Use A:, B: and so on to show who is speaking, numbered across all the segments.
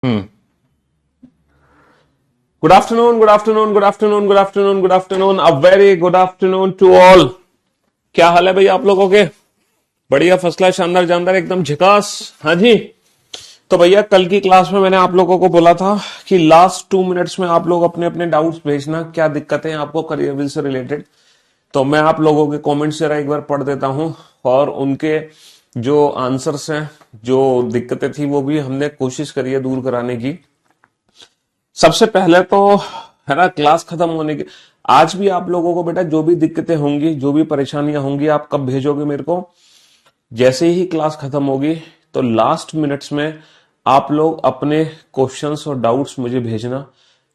A: Hmm. Good afternoon, good afternoon, good afternoon, good afternoon, good afternoon, a very good afternoon to all. क्या हाल है भाई आप लोगों के? बढ़िया, फर्स्ट क्लास, शानदार जानदार, एकदम झकास। हाँ जी। तो भैया कल की क्लास में मैंने आप लोगों को बोला था कि लास्ट 2 मिनट्स में आप लोग अपने अपने डाउट्स भेजना, क्या दिक्कतें हैं आपको करियर विल से रिलेटेड। तो मैं आप लोगों के कमेंट्स जरा एक बार पढ़ देता हूं और उनके जो आंसर्स हैं, जो दिक्कतें थी वो भी हमने कोशिश करी है दूर कराने की। सबसे पहले तो है ना, क्लास खत्म होने के आज भी आप लोगों को बेटा जो भी दिक्कतें होंगी, जो भी परेशानियां होंगी, आप कब भेजोगे मेरे को? जैसे ही क्लास खत्म होगी तो लास्ट मिनट्स में आप लोग अपने क्वेश्चंस और डाउट्स मुझे भेजना,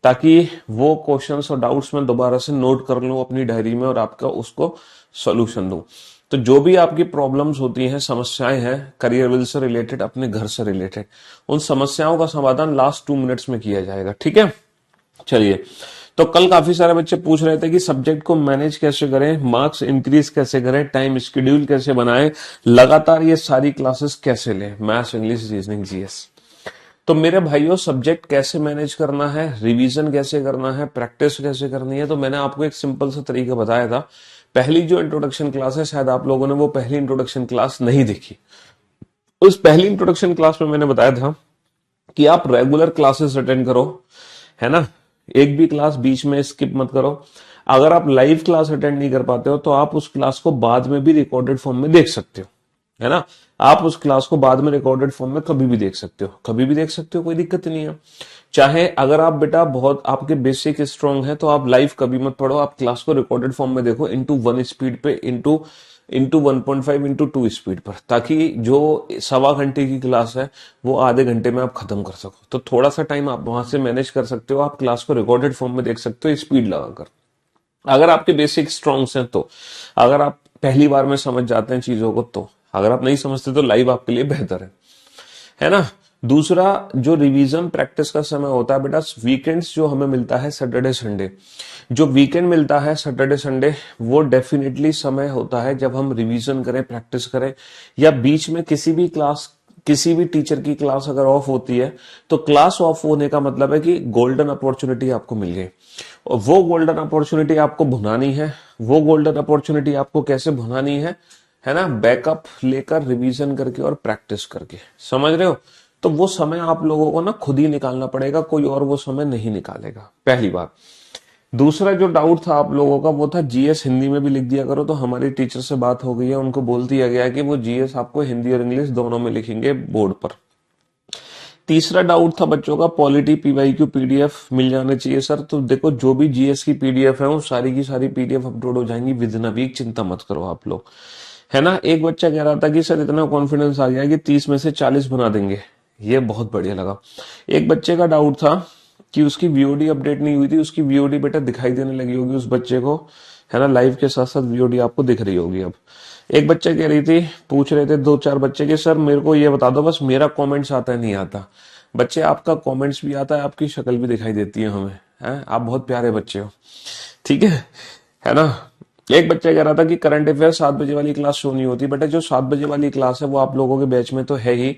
A: ताकि वो क्वेश्चंस और डाउट्स मैं दोबारा से नोट कर लूं अपनी डायरी में और आपका उसको सॉल्यूशन दूं। तो जो भी आपकी प्रॉब्लम्स होती हैं, समस्याएं हैं करियर विल से रिलेटेड, अपने घर से रिलेटेड, उन समस्याओं का समाधान लास्ट 2 मिनट्स में किया जाएगा, ठीक है? चलिए। तो कल काफी सारे बच्चे पूछ रहे थे कि सब्जेक्ट को मैनेज कैसे करें, मार्क्स इंक्रीज कैसे करें, टाइम शेड्यूल कैसे बनाएं, लगातार ये सारी क्लासेस कैसे लें, मैथ्स, इंग्लिश, रीजनिंग, जीएस। तो मेरे भाइयों, सब्जेक्ट कैसे मैनेज करना है, रिवीजन कैसे करना है, प्रैक्टिस कैसे करनी है, तो मैंने आपको एक सिंपल सा तरीका बताया था। पहली जो इंट्रोडक्शन क्लास है, शायद आप लोगों ने वो पहली इंट्रोडक्शन क्लास नहीं देखी। उस पहली इंट्रोडक्शन क्लास में मैंने बताया था कि आप रेगुलर क्लासेस अटेंड करो, है ना? एक भी क्लास बीच में स्किप मत करो। अगर आप लाइव क्लास अटेंड नहीं कर पाते हो तो आप उस क्लास को बाद में भी रिकॉर्डेड फॉर्म में देख सकते हो, है ना? आप उस क्लास को बाद में रिकॉर्डेड फॉर्म में कभी भी देख सकते हो, कभी भी देख सकते हो, कोई दिक्कत नहीं है। चाहे अगर आप बेटा बहुत आपके बेसिक स्ट्रांग है तो आप लाइव कभी मत पढ़ो, आप क्लास को रिकॉर्डेड फॉर्म में देखो, इंटू 1 स्पीड पे, इंटू इंटू 1.5 इंटू 2 स्पीड पर, ताकि जो 1.25 घंटे की क्लास है वो आधे घंटे में आप खत्म कर सको। तो थोड़ा सा टाइम आप वहां से मैनेज कर सकते हो, आप क्लास को रिकॉर्डेड फॉर्म में देख सकते हो स्पीड लगाकर, अगर आपके बेसिक स्ट्रॉन्ग्स हैं तो। अगर आप पहली बार में समझ जाते हैं चीजों को तो, अगर आप नहीं समझते तो लाइव आपके लिए बेहतर है ना? दूसरा, जो रिवीजन प्रैक्टिस का समय होता है बेटा, वीकेंड्स जो हमें मिलता है सैटरडे संडे, जो वीकेंड मिलता है सैटरडे संडे, वो डेफिनेटली समय होता है जब हम रिवीजन करें, प्रैक्टिस करें, या बीच में किसी भी टीचर की क्लास अगर ऑफ होती है तो क्लास ऑफ होने का मतलब है कि गोल्डन अपॉर्चुनिटी आपको मिल गई। और वो गोल्डन अपॉर्चुनिटी आपको भुनानी है। वो गोल्डन अपॉर्चुनिटी आपको कैसे भुनानी है ना? बैकअप लेकर, रिवीजन करके और प्रैक्टिस करके, समझ रहे हो? तो वो समय आप लोगों को ना खुद ही निकालना पड़ेगा, कोई और वो समय नहीं निकालेगा, पहली बात। दूसरा जो डाउट था आप लोगों का वो था जीएस हिंदी में भी लिख दिया करो, तो हमारी टीचर से बात हो गई है, उनको बोल दिया गया है कि वो जीएस आपको हिंदी और इंग्लिश दोनों में लिखेंगे बोर्ड पर। तीसरा डाउट था बच्चों का, पॉलिटी पीवाईक्यू पीडीएफ मिल जाने चाहिए सर। तो देखो, जो भी जीएस की पीडीएफ है वो सारी की सारी पीडीएफ अपलोड हो जाएंगी विद इन अ वीक, चिंता मत करो आप लोग, है ना? एक बच्चा कह रहा था कि सर इतना कॉन्फिडेंस आ गया कि 30 में से 40 बना देंगे, ये बहुत बढ़िया लगा। एक बच्चे का डाउट था कि उसकी वीओडी अपडेट नहीं हुई थी, उसकी वीओडी बेटा दिखाई देने लगी होगी उस बच्चे को, है ना? लाइव के साथ साथ वीओडी आपको दिख रही होगी अब। एक बच्चा कह रही थी, पूछ रहे थे दो चार बच्चे कि सर मेरे को ये बता दो बस, मेरा कमेंट्स आता है नहीं आता। बच्चे, आपका कमेंट्स भी आता है, आपकी शक्ल भी दिखाई देती है हमें, है? आप बहुत प्यारे बच्चे हो, ठीक है ना? एक बच्चा कह रहा था कि करंट अफेयर 7 बजे वाली क्लास शो नहीं होती। बेटा जो 7 बजे वाली क्लास है वो आप लोगों के बैच में तो है ही,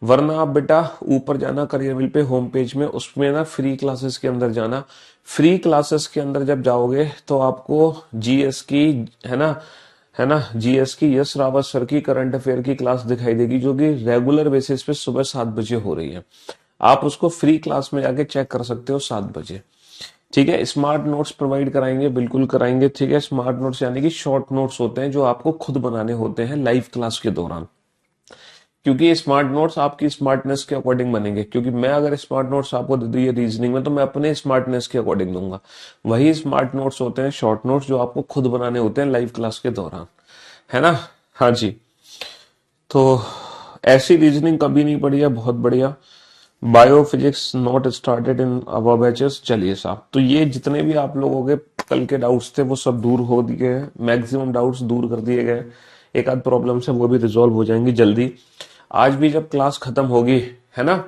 A: वरना आप बेटा ऊपर जाना career will pay home page में, उसमें ना फ्री क्लासेस के अंदर जाना। फ्री क्लासेस के अंदर जब जाओगे तो आपको जीएस की, है ना, जीएस की यश रावत सर की करंट अफेयर की क्लास दिखाई देगी, जो कि रेगुलर बेसिस पे सुबह 7 बजे हो रही है। आप उसको फ्री क्लास में जाके चेक कर सकते हो 7 बजे, ठीक है? स्मार्ट नोट्स प्रोवाइड कराएंगे, बिल्कुल कराएंगे, ठीक है? स्मार्ट नोट्स यानी कि शॉर्ट नोट्स होते हैं जो आपको खुद बनाने होते हैं लाइव क्लास के दौरान, क्योंकि ये स्मार्ट नोट्स आपकी स्मार्टनेस के अकॉर्डिंग बनेंगे। क्योंकि मैं अगर स्मार्ट नोट्स आपको दे दिए रीजनिंग में तो मैं अपने स्मार्टनेस के अकॉर्डिंग दूंगा। वही स्मार्ट नोट्स होते हैं शॉर्ट नोट्स जो आपको खुद बनाने होते हैं लाइव क्लास के दौरान, है ना? हाँ जी। तो ऐसी रीजनिंग कभी नहीं पढ़ी है, बहुत बढ़िया। Biophysics not started in our batches. चलिए साहब, तो ये जितने भी आप लोगों के कल के डाउट्स थे वो सब दूर हो दिए हैं, मैक्सिमम डाउट्स दूर कर दिए गए। एक आध प्रॉब्लम से वो भी रिजॉल्व हो जाएंगी जल्दी। आज भी जब क्लास खत्म होगी, है ना,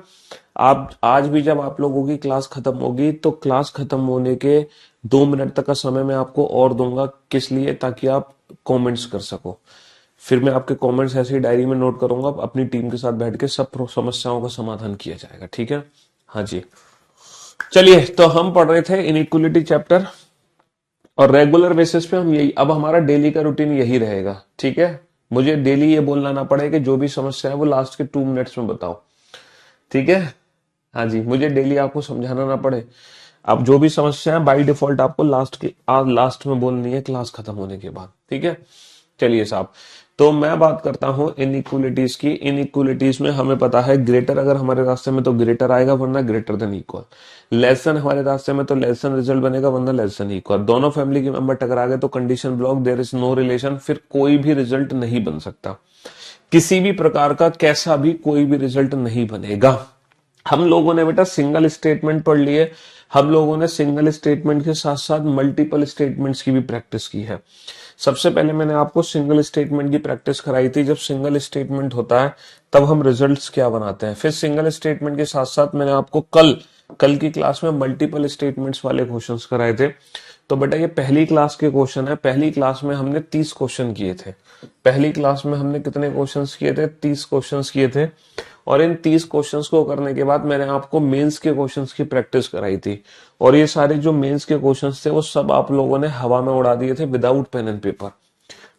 A: आप आज भी जब आप लोगों की क्लास खत्म होगी तो क्लास खत्म होने के 2 मिनट तक का समय मैं आपको और दूंगा, किस लिए? ताकि आप कमेंट्स कर सको। फिर मैं आपके कमेंट्स ऐसे ही डायरी में नोट करूंगा, अपनी टीम के साथ बैठ के सब समस्याओं का समाधान किया जाएगा, ठीक है? हाँ जी, चलिए तो हम पढ़ रहे थे इनइक्वलिटी चैप्टर, और रेगुलर बेसिस पे हम यही, अब हमारा डेली का रूटीन यही रहेगा, ठीक है। मुझे डेली ये बोलना ना पड़े कि जो भी समस्या है वो लास्ट के 2 मिनट्स में बताओ, ठीक है। हाँ जी, मुझे डेली आपको समझाना ना पड़े। अब जो भी समस्या है बाय डिफॉल्ट आपको लास्ट में बोलनी है क्लास खत्म होने के बाद, ठीक है। चलिए साहब, तो मैं बात करता हूं इनइक्वलिटीज की। इनइक्वलिटीज में हमें पता है ग्रेटर अगर हमारे रास्ते में तो ग्रेटर आएगा, वरना greater than equal. Less than हमारे रास्ते में तो लेस देन रिजल्ट बनेगा, वरना लेस देन इक्वल। दोनों फैमिली के मेंबर टकरा गए तो condition block, there is no relation, फिर कोई भी रिजल्ट नहीं बन सकता। किसी भी प्रकार का कैसा भी कोई भी रिजल्ट नहीं बनेगा। हम लोगों ने बेटा सिंगल स्टेटमेंट पढ़ लिए, हम लोगों ने सिंगल स्टेटमेंट के साथ साथ मल्टीपल स्टेटमेंट्स की भी प्रैक्टिस की है। सबसे पहले मैंने आपको सिंगल स्टेटमेंट की प्रैक्टिस कराई थी। जब सिंगल स्टेटमेंट होता है तब हम रिजल्ट्स क्या बनाते हैं। फिर सिंगल स्टेटमेंट के साथ साथ मैंने आपको कल की क्लास में मल्टीपल स्टेटमेंट्स वाले क्वेश्चंस कराए थे। तो बेटा ये पहली क्लास के क्वेश्चन है। पहली क्लास में हमने 30 क्वेश्चन किए थे। पहली क्लास में हमने कितने क्वेश्चंस किए थे? 30 क्वेश्चंस किए थे। और इन 30 क्वेश्चंस को करने के बाद मैंने आपको मेंस के क्वेश्चंस की प्रैक्टिस कराई थी। और ये सारे जो मेंस के क्वेश्चंस थे वो सब आप लोगों ने हवा में उड़ा दिए थे without pen and paper.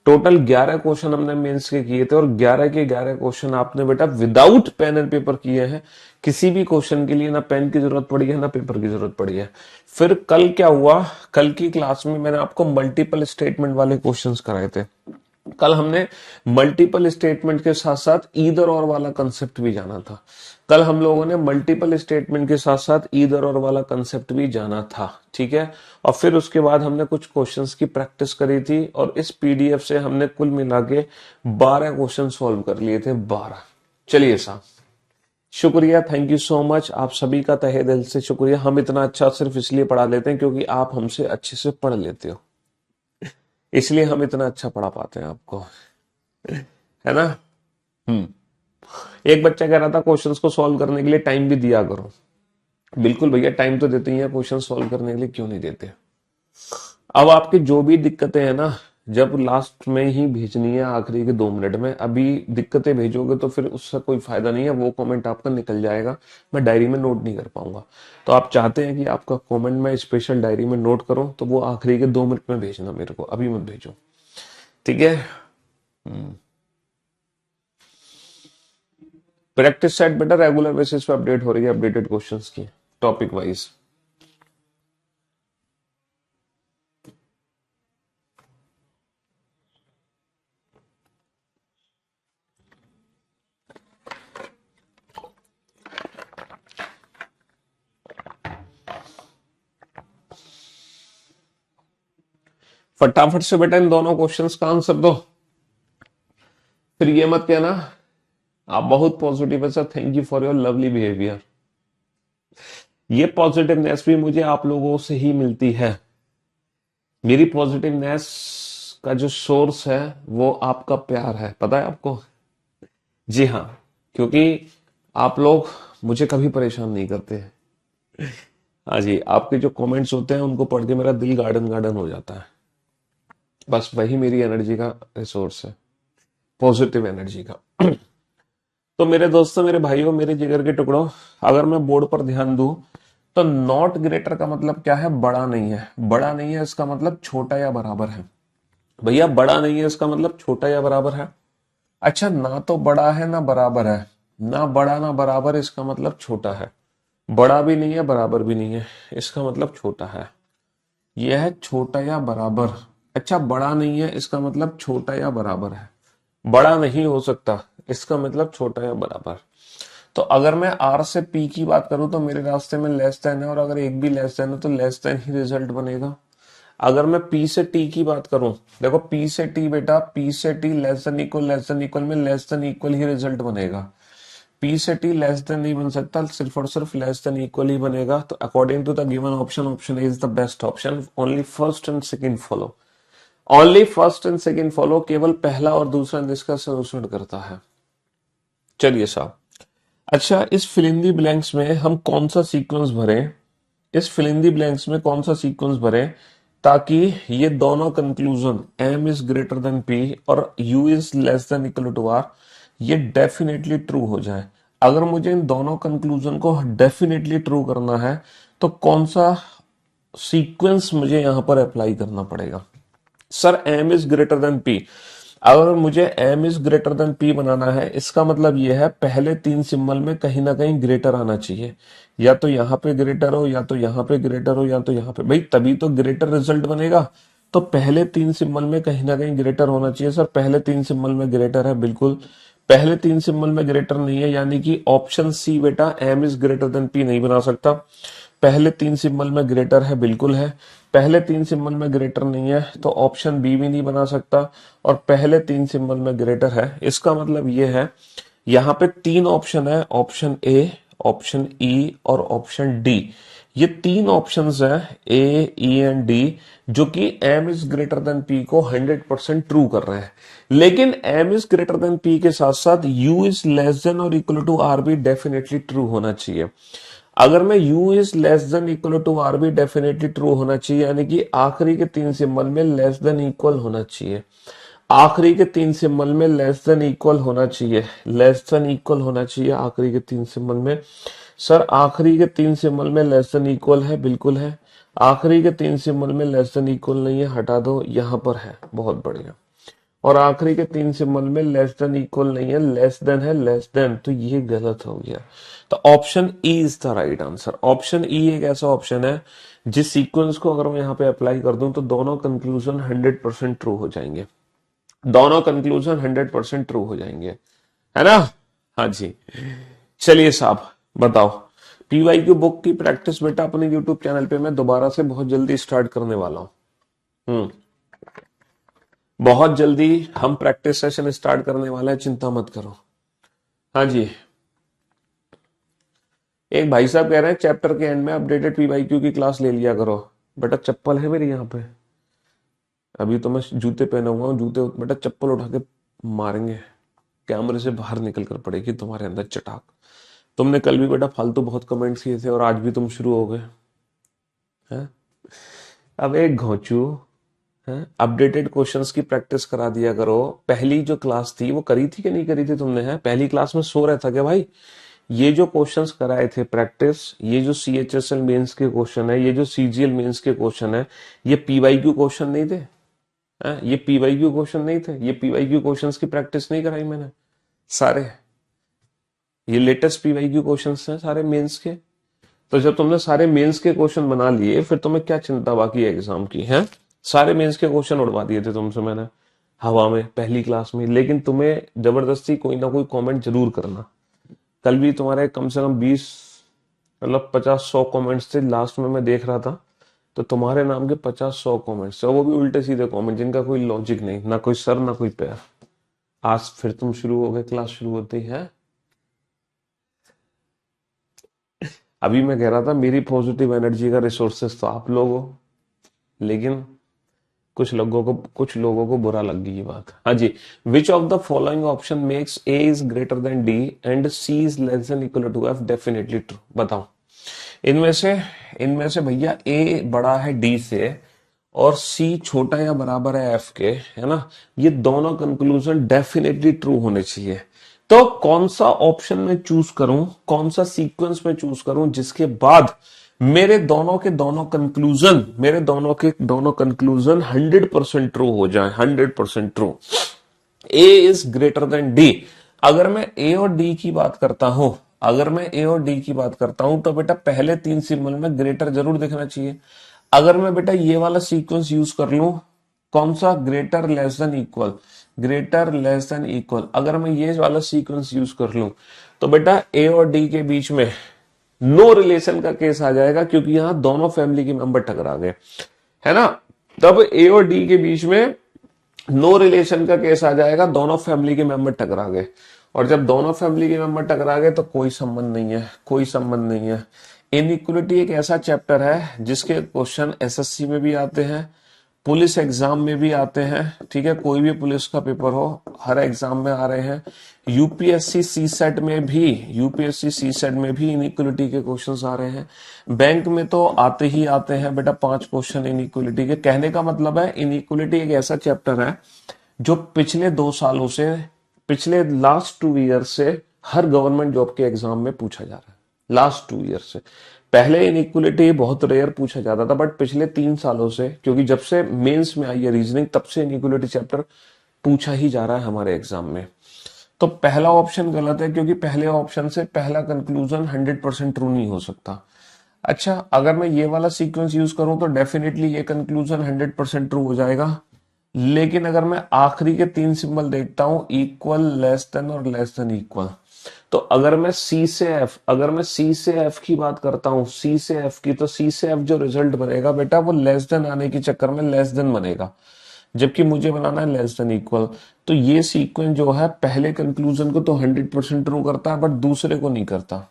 A: Total 11 question हमने मेंस के किए थे, और 11 के 11 क्वेश्चन आपने बेटा विदाउट पेन एंड पेपर किए हैं। किसी भी क्वेश्चन के लिए ना पेन की जरूरत पड़ी है ना पेपर की जरूरत पड़ी है। फिर कल क्या हुआ, कल की क्लास में मैंने आपको मल्टीपल स्टेटमेंट वाले क्वेश्चंस कराए थे। कल हमने मल्टीपल स्टेटमेंट के साथ साथ ईदर और वाला कंसेप्ट भी जाना था। कल हम लोगों ने मल्टीपल स्टेटमेंट के साथ साथ ईदर और वाला कंसेप्ट भी जाना था, ठीक है। और फिर उसके बाद हमने कुछ क्वेश्चंस की प्रैक्टिस करी थी, और इस पीडीएफ से हमने कुल मिला के 12 क्वेश्चन सॉल्व कर लिए थे, 12। चलिए साहब, शुक्रिया, थैंक यू सो मच, आप सभी का तहे दिल से शुक्रिया। हम इतना अच्छा सिर्फ इसलिए पढ़ा लेते हैं क्योंकि आप हमसे अच्छे से पढ़ लेते हो, इसलिए हम इतना अच्छा पढ़ा पाते हैं आपको, है ना। हम्म। एक बच्चा कह रहा था क्वेश्चंस को सॉल्व करने के लिए टाइम भी दिया करो। बिल्कुल भैया, टाइम तो देते ही हैं, क्वेश्चन सॉल्व करने के लिए क्यों नहीं देते। अब आपकी जो भी दिक्कतें हैं ना, जब लास्ट में ही भेजनी है, आखिरी के 2 मिनट में। अभी दिक्कतें भेजोगे तो फिर उससे कोई फायदा नहीं है, वो कमेंट आपका निकल जाएगा, मैं डायरी में नोट नहीं कर पाऊंगा। तो आप चाहते हैं कि आपका कमेंट मैं स्पेशल डायरी में नोट करूं, तो वो आखिरी के 2 मिनट में भेजना मेरे को, अभी मत भेजो, ठीक है। प्रैक्टिस सेट बेटा रेगुलर बेसिस पे अपडेट हो रही है, अपडेटेड क्वेश्चंस की टॉपिक वाइज। फटाफट से बेटा इन दोनों क्वेश्चंस का आंसर दो, फिर ये मत कहना आप बहुत पॉजिटिव है sir, thank you for your lovely behaviour. ये पॉजिटिवनेस भी मुझे आप लोगों से ही मिलती है। मेरी पॉजिटिवनेस का जो सोर्स है वो आपका प्यार है, पता है आपको। जी हाँ, क्योंकि आप लोग मुझे कभी परेशान नहीं करते। हाँ जी, आपके जो कमेंट्स होते हैं उनको पढ़ के मेरा दिल गार्डन गार्डन हो जाता है। बस वही मेरी एनर्जी का रिसोर्स है, पॉजिटिव एनर्जी का। तो मेरे दोस्तों, मेरे भाइयों, मेरे जिगर के टुकड़ों, अगर मैं बोर्ड पर ध्यान दूं तो नॉट ग्रेटर का मतलब क्या है? बड़ा नहीं है। बड़ा नहीं है इसका मतलब छोटा या बराबर है। भैया बड़ा नहीं है इसका मतलब छोटा या बराबर है। अच्छा, ना तो बड़ा है ना बराबर है, ना बड़ा ना बराबर, इसका मतलब छोटा है। बड़ा भी नहीं है बराबर भी नहीं है, इसका मतलब छोटा है। यह है छोटा या बराबर। अच्छा, बड़ा नहीं है इसका मतलब छोटा या बराबर है। बड़ा नहीं हो सकता, इसका मतलब छोटा या बराबर। तो अगर मैं आर से पी की बात करूं तो मेरे रास्ते में लेस देन है, और अगर एक भी लेस देन है तो लेस देन ही रिजल्ट बनेगा। अगर मैं पी से टी की बात करूं, देखो पी से टी बेटा, पी से टी लेस देन इक्वल में लेस देन इक्वल ही रिजल्ट बनेगा। पी से टी लेस देन नहीं बन सकता, सिर्फ और सिर्फ लेस देन इक्वल ही बनेगा। तो according to the given option, option A is the best option. Only first and second follow, only first and second follow. केवल पहला और दूसरा इसका सॉल्यूशन करता है। चलिए साहब, अच्छा इस फिल इन दी ब्लैंक्स में हम कौन सा सीक्वेंस भरें? इस फिल इन दी ब्लैंक्स में कौन सा सीक्वेंस भरें ताकि ये दोनों conclusion m is greater than p और u is less than equal to r, ये डेफिनेटली ट्रू हो जाए। अगर मुझे इन दोनों कंक्लूजन को डेफिनेटली ट्रू करना है तो कौन सा सीक्वेंस मुझे यहां पर अप्लाई करना पड़ेगा? Sir m is greater than p। अगर मुझे m is greater than p बनाना है, इसका मतलब यह है पहले तीन सिंबल में कहीं ना कहीं ग्रेटर आना चाहिए, या तो यहां पे ग्रेटर हो, या तो यहां पे ग्रेटर हो, या तो यहां पे, भाई तभी तो ग्रेटर रिजल्ट बनेगा। तो पहले तीन सिंबल में कहीं ना कहीं ग्रेटर होना चाहिए। सर पहले तीन सिंबल में ग्रेटर है, बिल्कुल। पहले तीन सिंबल में ग्रेटर नहीं है, यानी कि ऑप्शन सी बेटा m is greater than p नहीं बना सकता। पहले तीन सिंबल में ग्रेटर है, बिल्कुल है। पहले तीन सिंबल में ग्रेटर नहीं है तो ऑप्शन बी भी नहीं बना सकता, और पहले तीन सिंबल में ग्रेटर है। इसका मतलब ये है यहाँ पे तीन ऑप्शन है, ऑप्शन ए, ऑप्शन ई और ऑप्शन डी। ये तीन ऑप्शंस हैं ए, ई एंड डी, जो कि m is greater than p को 100% ट्रू कर रहे हैं। लेकिन m is greater than p के साथ साथ u इज लेस देन और इक्वल टू r भी डेफिनेटली ट्रू होना चाहिए। अगर मैं u is less than equal to r भी डेफिनेटली ट्रू होना चाहिए, यानी कि आखिरी के तीन सिंबल में लेस देन इक्वल होना चाहिए। आखिरी के तीन सिंबल में लेस देन इक्वल होना चाहिए, लेस देन इक्वल होना चाहिए आखिरी के तीन सिंबल में। सर आखिरी के तीन सिंबल में लेस देन इक्वल है, बिल्कुल है। आखिरी के तीन सिंबल में लेस देन इक्वल नहीं है, हटा दो, यहां पर है, बहुत बढ़िया। और आखिरी के तीन सिंबल में लेस देन इक्वल नहीं है, लेस देन है, लेस देन, तो ये गलत हो गया। तो option E is the right answer. Option E एक ऐसा ऑप्शन है जिस सीक्वेंस को अगर मैं यहाँ पे अप्लाई कर दूं तो दोनों कंक्लूजन 100% ट्रू हो जाएंगे, दोनों कंक्लूजन 100% ट्रू हो जाएंगे, है ना? हाँ जी। चलिए साहब बताओ, पीवाईक्यू बुक की प्रैक्टिस बेटा अपने यूट्यूब चैनल पे मैं दोबारा से बहुत जल्दी स्टार्ट करने वाला हूं। बहुत जल्दी हम प्रैक्टिस सेशन स्टार्ट करने वाले हैं, चिंता मत करो। हाँ जी। एक भाई साहब कह रहे हैं चैप्टर के एंड में अपडेटेड पीवाईक्यू की क्लास ले लिया करो। बेटा चप्पल है मेरी यहाँ पे, अभी तो मैं जूते पहना हुआ हूँ, जूते बेटा चप्पल उठा के मारेंगे, कैमरे से बाहर निकल कर पड़ेगी तुम्हारे अंदर चटाक। तुमने कल भी बेटा फालतू बहुत कमेंट्स किए थे और आज भी तुम शुरू हो गए हैं। अब एक घोंचू है, अपडेटेड क्वेश्चंस की प्रैक्टिस करा दिया करो। पहली जो क्लास थी वो करी थी कि नहीं करी थी तुमने? है पहली क्लास में सो रहा था क्या भाई? ये जो क्वेश्चंस कराए थे प्रैक्टिस, ये जो CHSL मेंस के क्वेश्चन है, ये जो CGL मेंस के क्वेश्चन है, ये पीवाईक्यू क्वेश्चन नहीं थे? ये पीवाईक्यू क्वेश्चन नहीं थे? ये पीवाईक्यू क्वेश्चंस की प्रैक्टिस नहीं कराई मैंने सारे? ये लेटेस्ट पीवाईक्यू क्वेश्चंस हैं सारे मेंस के। तो जब तुमने सारे मेंस के क्वेश्चन बना लिए, फिर तुम्हें क्या चिंता बाकी है एग्जाम की? है सारे मेंस के क्वेश्चन उड़वा दिए थे तुमसे मैंने हवा में पहली क्लास में। लेकिन तुम्हें जबरदस्ती कोई ना कोई कमेंट जरूर करना। कल भी तुम्हारे कम से कम 20 मतलब 50-100 कमेंट्स थे, लास्ट में मैं देख रहा था तो तुम्हारे नाम के 50-100 कमेंट्स थे, वो भी उल्टे सीधे कमेंट जिनका कोई लॉजिक नहीं, ना कोई सर ना कोई पैर। आज फिर तुम शुरू हो गए, क्लास शुरू होती है। अभी मैं कह रहा था मेरी पॉजिटिव एनर्जी का रिसोर्सेस तो आप लोग हो, लेकिन कुछ लोगों को बुरा लग गई ये बात। हाँ जी। Which of the following option makes A is greater than D and C is less than equal to F? Definitely true. बताओ इनमें से भैया ए बड़ा है डी से और सी छोटा या बराबर है एफ के, है ना? ये दोनों कंक्लूजन डेफिनेटली ट्रू होने चाहिए। तो कौन सा ऑप्शन में चूज करूं, कौन सा सीक्वेंस में चूज करूं जिसके बाद मेरे दोनों के दोनों कंक्लूजन 100% ट्रू हो जाए, 100% true. A is greater than D. अगर मैं ए और डी की बात करता हूं, तो बेटा पहले तीन सिंबल में ग्रेटर जरूर दिखना चाहिए। अगर मैं बेटा ये वाला सीक्वेंस यूज कर लूं, कौन सा? Greater less than equal, greater less than equal. अगर मैं ये वाला सीक्वेंस यूज कर लूं तो बेटा ए और डी के बीच में नो रिलेशन का केस आ जाएगा, क्योंकि यहां दोनों फैमिली के मेंबर टकरा गए, है ना? तब ए और डी के बीच में नो रिलेशन का केस आ जाएगा, दोनों फैमिली के मेंबर टकरा गए। और जब दोनों फैमिली के मेंबर टकरा गए तो कोई संबंध नहीं है। इनइक्वलिटी एक ऐसा चैप्टर है जिसके क्वेश्चन SSC में भी आते हैं, पुलिस एग्जाम में भी आते हैं, ठीक है? कोई भी पुलिस का पेपर हो, हर एग्जाम में आ रहे हैं। यूपीएससी सी सेट में भी इनइक्वलिटी के क्वेश्चंस आ रहे हैं। बैंक में तो आते ही आते हैं बेटा 5 क्वेश्चन इनइक्वलिटी के। कहने का मतलब है इनइक्वलिटी एक ऐसा चैप्टर है जो पिछले 2 सालों से, पिछले लास्ट 2 ईयर से हर गवर्नमेंट जॉब के एग्जाम में पूछा जा रहा है लास्ट 2 ईयर से। पहले इनइक्वलिटी बहुत रेयर पूछा जाता था, बट पिछले 3 सालों से, क्योंकि जब से मेंस में आई है रीजनिंग, तब से इनइक्वलिटी चैप्टर पूछा ही जा रहा है हमारे एग्जाम में। तो पहला ऑप्शन गलत है, क्योंकि पहले ऑप्शन से पहला कंक्लूजन 100% ट्रू नहीं हो सकता। अच्छा, अगर मैं ये वाला सीक्वेंस यूज करूं तो डेफिनेटली ये कंक्लूजन 100% ट्रू हो जाएगा। लेकिन अगर मैं आखिरी के 3 सिंबल देखता हूं, इक्वल, लेस देन और लेस देन इक्वल, तो अगर मैं सी से एफ की बात करता हूं, सी से एफ की, तो सी से एफ जो रिजल्ट बनेगा बेटा, वो लेस देन आने के चक्कर में लेस देन बनेगा, जबकि मुझे बनाना है लेस देन इक्वल। तो ये सीक्वेंस जो है पहले कंक्लूजन को तो 100% ट्रू करता है, बट दूसरे को नहीं करता।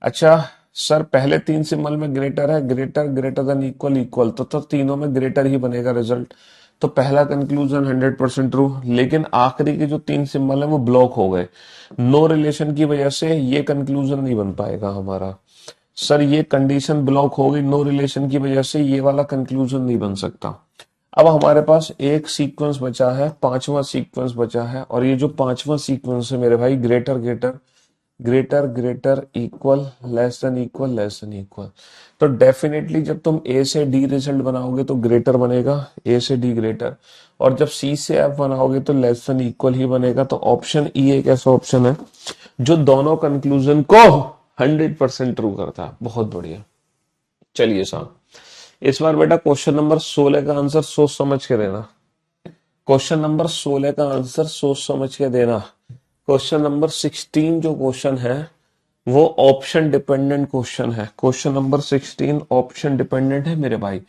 A: अच्छा सर, पहले 3 सिंबल में ग्रेटर है, greater, greater than equal, equal, तो तीनों में ग्रेटर ही बनेगा रिजल्ट। तो पहला कंक्लूजन 100% ट्रू, लेकिन आखिरी के जो 3 सिंबल है वो ब्लॉक हो गए। नो रिलेशन की वजह से ये कंक्लूजन नहीं बन पाएगा हमारा। सर ये कंडीशन ब्लॉक हो गई, नो रिलेशन की वजह से ये वाला कंक्लूजन नहीं बन सकता। अब हमारे पास एक सीक्वेंस बचा है, पांचवा सीक्वेंस बचा है, और ये जो पांचवा सीक्वेंस है मेरे भाई, greater greater greater greater equal, less than equal, less than equal. तो डेफिनेटली जब तुम ए से डी रिजल्ट बनाओगे तो ग्रेटर बनेगा, ए से डी ग्रेटर, और जब सी से एफ बनाओगे तो लेस देन इक्वल ही बनेगा। तो ऑप्शन ई एक ऐसा ऑप्शन है जो दोनों कंक्लूजन को 100% ट्रू करता है। बहुत बढ़िया। चलिए साहब, इस बार बेटा क्वेश्चन नंबर 16 का आंसर सोच समझ के देना। क्वेश्चन नंबर 16 का आंसर सोच समझ के देना। क्वेश्चन नंबर 16 जो क्वेश्चन है वो ऑप्शन डिपेंडेंट क्वेश्चन है। क्वेश्चन नंबर 16 ऑप्शन डिपेंडेंट है मेरे भाई।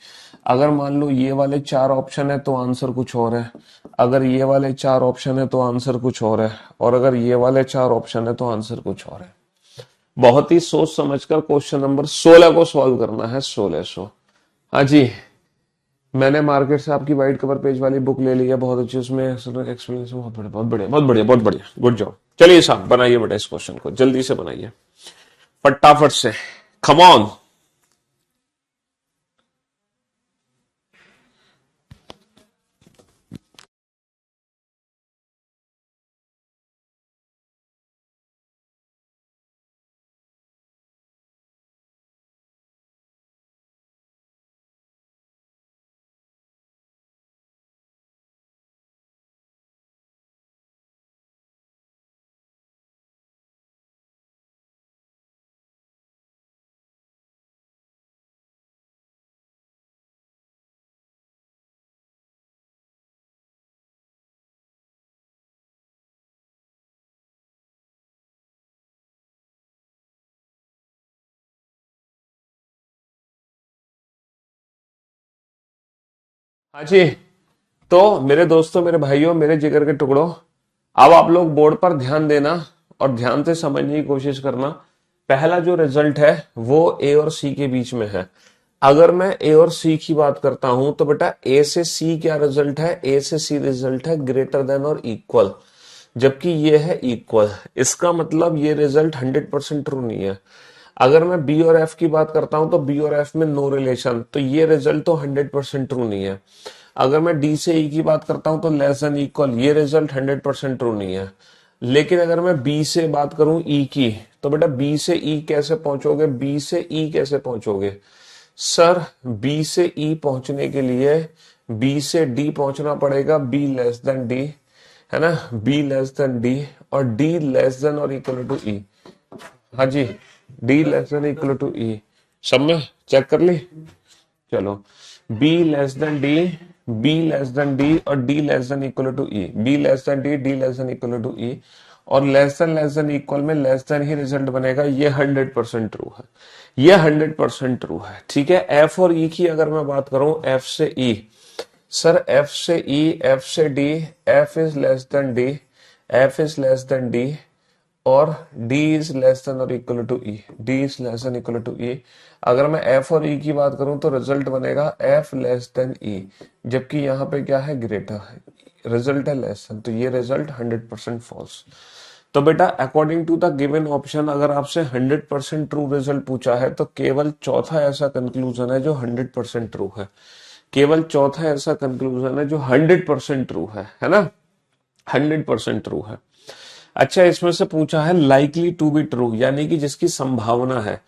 A: अगर मान लो ये वाले 4 ऑप्शन है तो आंसर कुछ और है, अगर ये वाले 4 ऑप्शन है तो आंसर कुछ और है, और अगर ये वाले 4 ऑप्शन है तो आंसर कुछ और है। बहुत ही सोच समझकर क्वेश्चन नंबर 16 को सॉल्व करना है। 1600। हाँ जी, मैंने मार्केट से आपकी व्हाइट कवर पेज वाली बुक ले ली है, बहुत अच्छी, उसमें एक्सपीरियंस बहुत बढ़िया, बहुत बढ़िया, बहुत बढ़िया, बहुत बढ़िया, गुड जॉब। चलिए साहब, बनाइए बेटा इस क्वेश्चन को, जल्दी से बनाइए, फटाफट से, कम ऑन। हाँ जी, तो मेरे दोस्तों, मेरे भाइयों, मेरे जिगर के टुकड़ों, अब आप लोग बोर्ड पर ध्यान देना और ध्यान से समझने की कोशिश करना। पहला जो रिजल्ट है वो ए और सी के बीच में है। अगर मैं ए और सी की बात करता हूं तो बेटा ए से सी क्या रिजल्ट है, ए से सी रिजल्ट है ग्रेटर देन और इक्वल, जबकि ये है इक्वल। इसका मतलब ये रिजल्ट 100% ट्रू नहीं है। अगर मैं बी और एफ की बात करता हूं तो बी और एफ में नो रिलेशन, तो ये रिजल्ट तो 100% ट्रू नहीं है। अगर मैं डी से ई की बात करता हूं तो लेस देन इक्वल, ये रिजल्ट 100% ट्रू नहीं है। लेकिन अगर मैं बी से बात करूं ई की, तो बेटा बी से ई कैसे पहुंचोगे, बी से ई कैसे पहुंचोगे? सर बी से ई पहुंचने के लिए बी से डी पहुंचना पड़ेगा, बी लेस देन डी, है ना, बी लेस देन डी, और डी लेस देन और इक्वल टू ई। हाँ जी, D less than equal to E. सब में चेक कर ली? चलो, B less than D, B less than D, और D less than equal to to, B less than D, D less than equal to E, और less than equal में less than ही result बनेगा। ये 100% true है, ये 100% true है। ठीक है, एफ और ई की अगर मैं बात करूं, एफ से ई, सर एफ से ई, एफ से D, F is less than D, F is less than D, और d इज लेस देन और equal to E, d is less than equal to E. अगर मैं f और e की बात करूं तो रिजल्ट बनेगा f लेस देन e, जबकि यहाँ पे क्या है, ग्रेटर है, रिजल्ट है लेस देन, तो ये रिजल्ट 100% फॉल्स। तो बेटा according to the given option, अगर आपसे 100% ट्रू रिजल्ट पूछा है तो केवल चौथा ऐसा कंक्लूजन है जो 100% ट्रू है, केवल चौथा ऐसा कंक्लूजन है जो 100% ट्रू है ना, 100% ट्रू है। अच्छा, इसमें से पूछा है लाइकली टू बी ट्रू, यानी कि जिसकी संभावना है।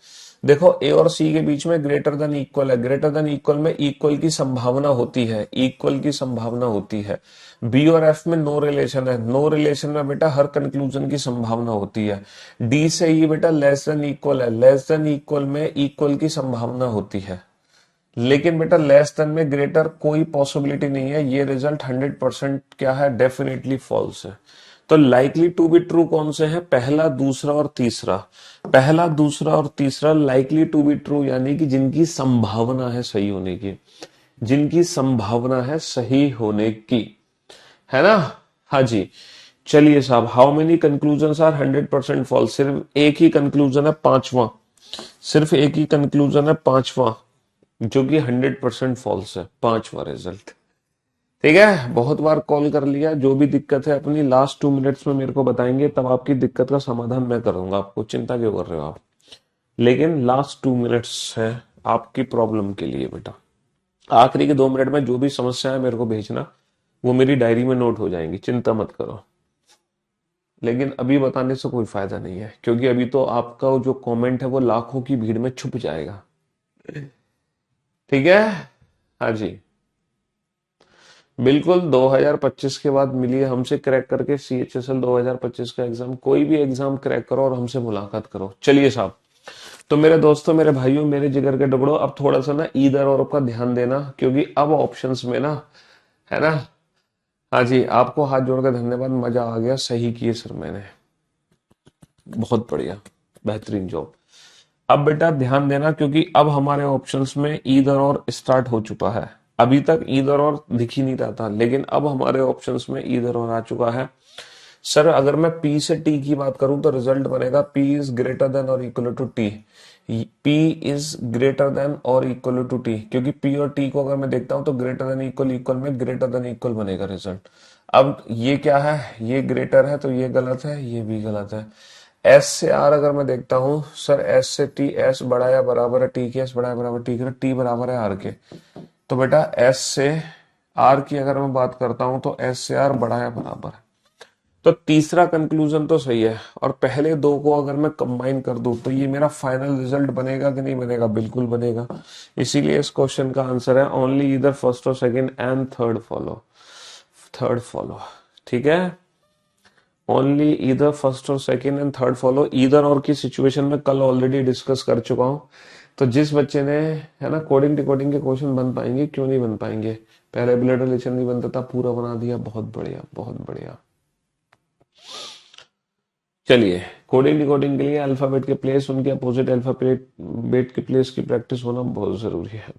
A: देखो ए और सी के बीच में ग्रेटर देन इक्वल है, ग्रेटर देन इक्वल में इक्वल की संभावना होती है, इक्वल की संभावना होती है। बी और एफ में नो रिलेशन है, नो रिलेशन में बेटा हर कंक्लूजन की संभावना होती है। डी से ई बेटा लेस देन इक्वल है, लेस देन इक्वल में इक्वल की संभावना होती है, लेकिन बेटा लेस देन में ग्रेटर कोई पॉसिबिलिटी नहीं है। ये रिजल्ट 100% क्या है, डेफिनेटली फॉल्स है। तो लाइकली टू बी ट्रू कौन से हैं, पहला, दूसरा और तीसरा। पहला, दूसरा और तीसरा लाइकली टू बी ट्रू, यानी कि जिनकी संभावना है सही होने की, जिनकी संभावना है सही होने की, है ना। हाँ जी, चलिए साहब, how many conclusion are 100% false, सिर्फ एक ही कंक्लूजन है, पांचवा, सिर्फ एक ही कंक्लूजन है, पांचवा, जो कि 100% फॉल्स है, पांचवा रिजल्ट। ठीक है, बहुत बार कॉल कर लिया, जो भी दिक्कत है अपनी लास्ट 2 मिनट्स में मेरे को बताएंगे, तब आपकी दिक्कत का समाधान मैं करूंगा, आपको चिंता क्यों कर रहे हो आप। लेकिन लास्ट 2 मिनट्स है आपकी प्रॉब्लम के लिए बेटा। आखिरी के 2 मिनट में जो भी समस्या है मेरे को भेजना, वो मेरी डायरी में नोट हो जाएंगी, चिंता मत करो। लेकिन अभी बताने से कोई फायदा नहीं है, क्योंकि अभी तो आपका जो कमेंट है वो लाखों की भीड़ में छुप जाएगा। ठीक है, हाँ जी, बिल्कुल। 2025 के बाद मिलिए हमसे, क्रैक करके CHSL 2025 का एग्जाम, कोई भी एग्जाम क्रैक करो और हमसे मुलाकात करो। चलिए साहब, तो मेरे दोस्तों, मेरे भाइयों, मेरे जिगर के टुकड़ों, अब थोड़ा सा ना इधर और का ध्यान देना, क्योंकि अब ऑप्शंस में ना, है ना। हाँ जी, आपको हाथ जोड़ कर धन्यवाद, मजा आ गया, सही किए सर मैंने, बहुत बढ़िया, बेहतरीन जॉब। अब बेटा ध्यान देना, क्योंकि अब हमारे ऑप्शंस में ईदर और स्टार्ट हो चुका है। अभी तक ईदर और दिख ही नहीं रहा था, लेकिन अब हमारे ऑप्शंस में ईदर और आ चुका है। सर अगर मैं P से T की बात करूं तो रिजल्ट बनेगा P इज ग्रेटर देन और equal to T, P is greater than और इक्वल टू T, क्योंकि P और T को अगर मैं देखता हूं तो ग्रेटर देन इक्वल, इक्वल में ग्रेटर देन इक्वल बनेगा रिजल्ट। अब ये क्या है, ये ग्रेटर है तो ये गलत है, ये भी गलत है। एस से आर अगर मैं देखता हूं, सर एस से टी, एस बड़ा या बराबर है टी के, एस बड़ा या बराबर टी के, टी बराबर है आर के, तो बेटा एस से आर की अगर मैं बात करता हूं तो एस से आर बड़ा या बराबर है। तो तीसरा कंक्लूजन तो सही है, और पहले दो को अगर मैं कंबाइन कर दूं तो ये मेरा फाइनल रिजल्ट बनेगा कि नहीं बनेगा, बिल्कुल बनेगा। इसीलिए इस क्वेश्चन का आंसर है ओनली इधर फर्स्ट और second and third follow, third follow. ठीक है, ओनली इधर फर्स्ट और सेकंड एंड थर्ड फॉलो। इधर और की सिचुएशन में कल ऑलरेडी डिस्कस कर चुका हूं, तो जिस बच्चे ने, है ना, कोडिंग डिकोडिंग के क्वेश्चन बन पाएंगे, क्यों नहीं बन पाएंगे, पहले ब्लड रिलेशन नहीं बनता था, पूरा बना दिया, बहुत बढ़िया, बहुत बढ़िया। चलिए, कोडिंग डिकोडिंग के लिए अल्फाबेट के प्लेस, उनके अपोजिट अल्फाबेट के प्लेस की प्रैक्टिस होना बहुत जरूरी है।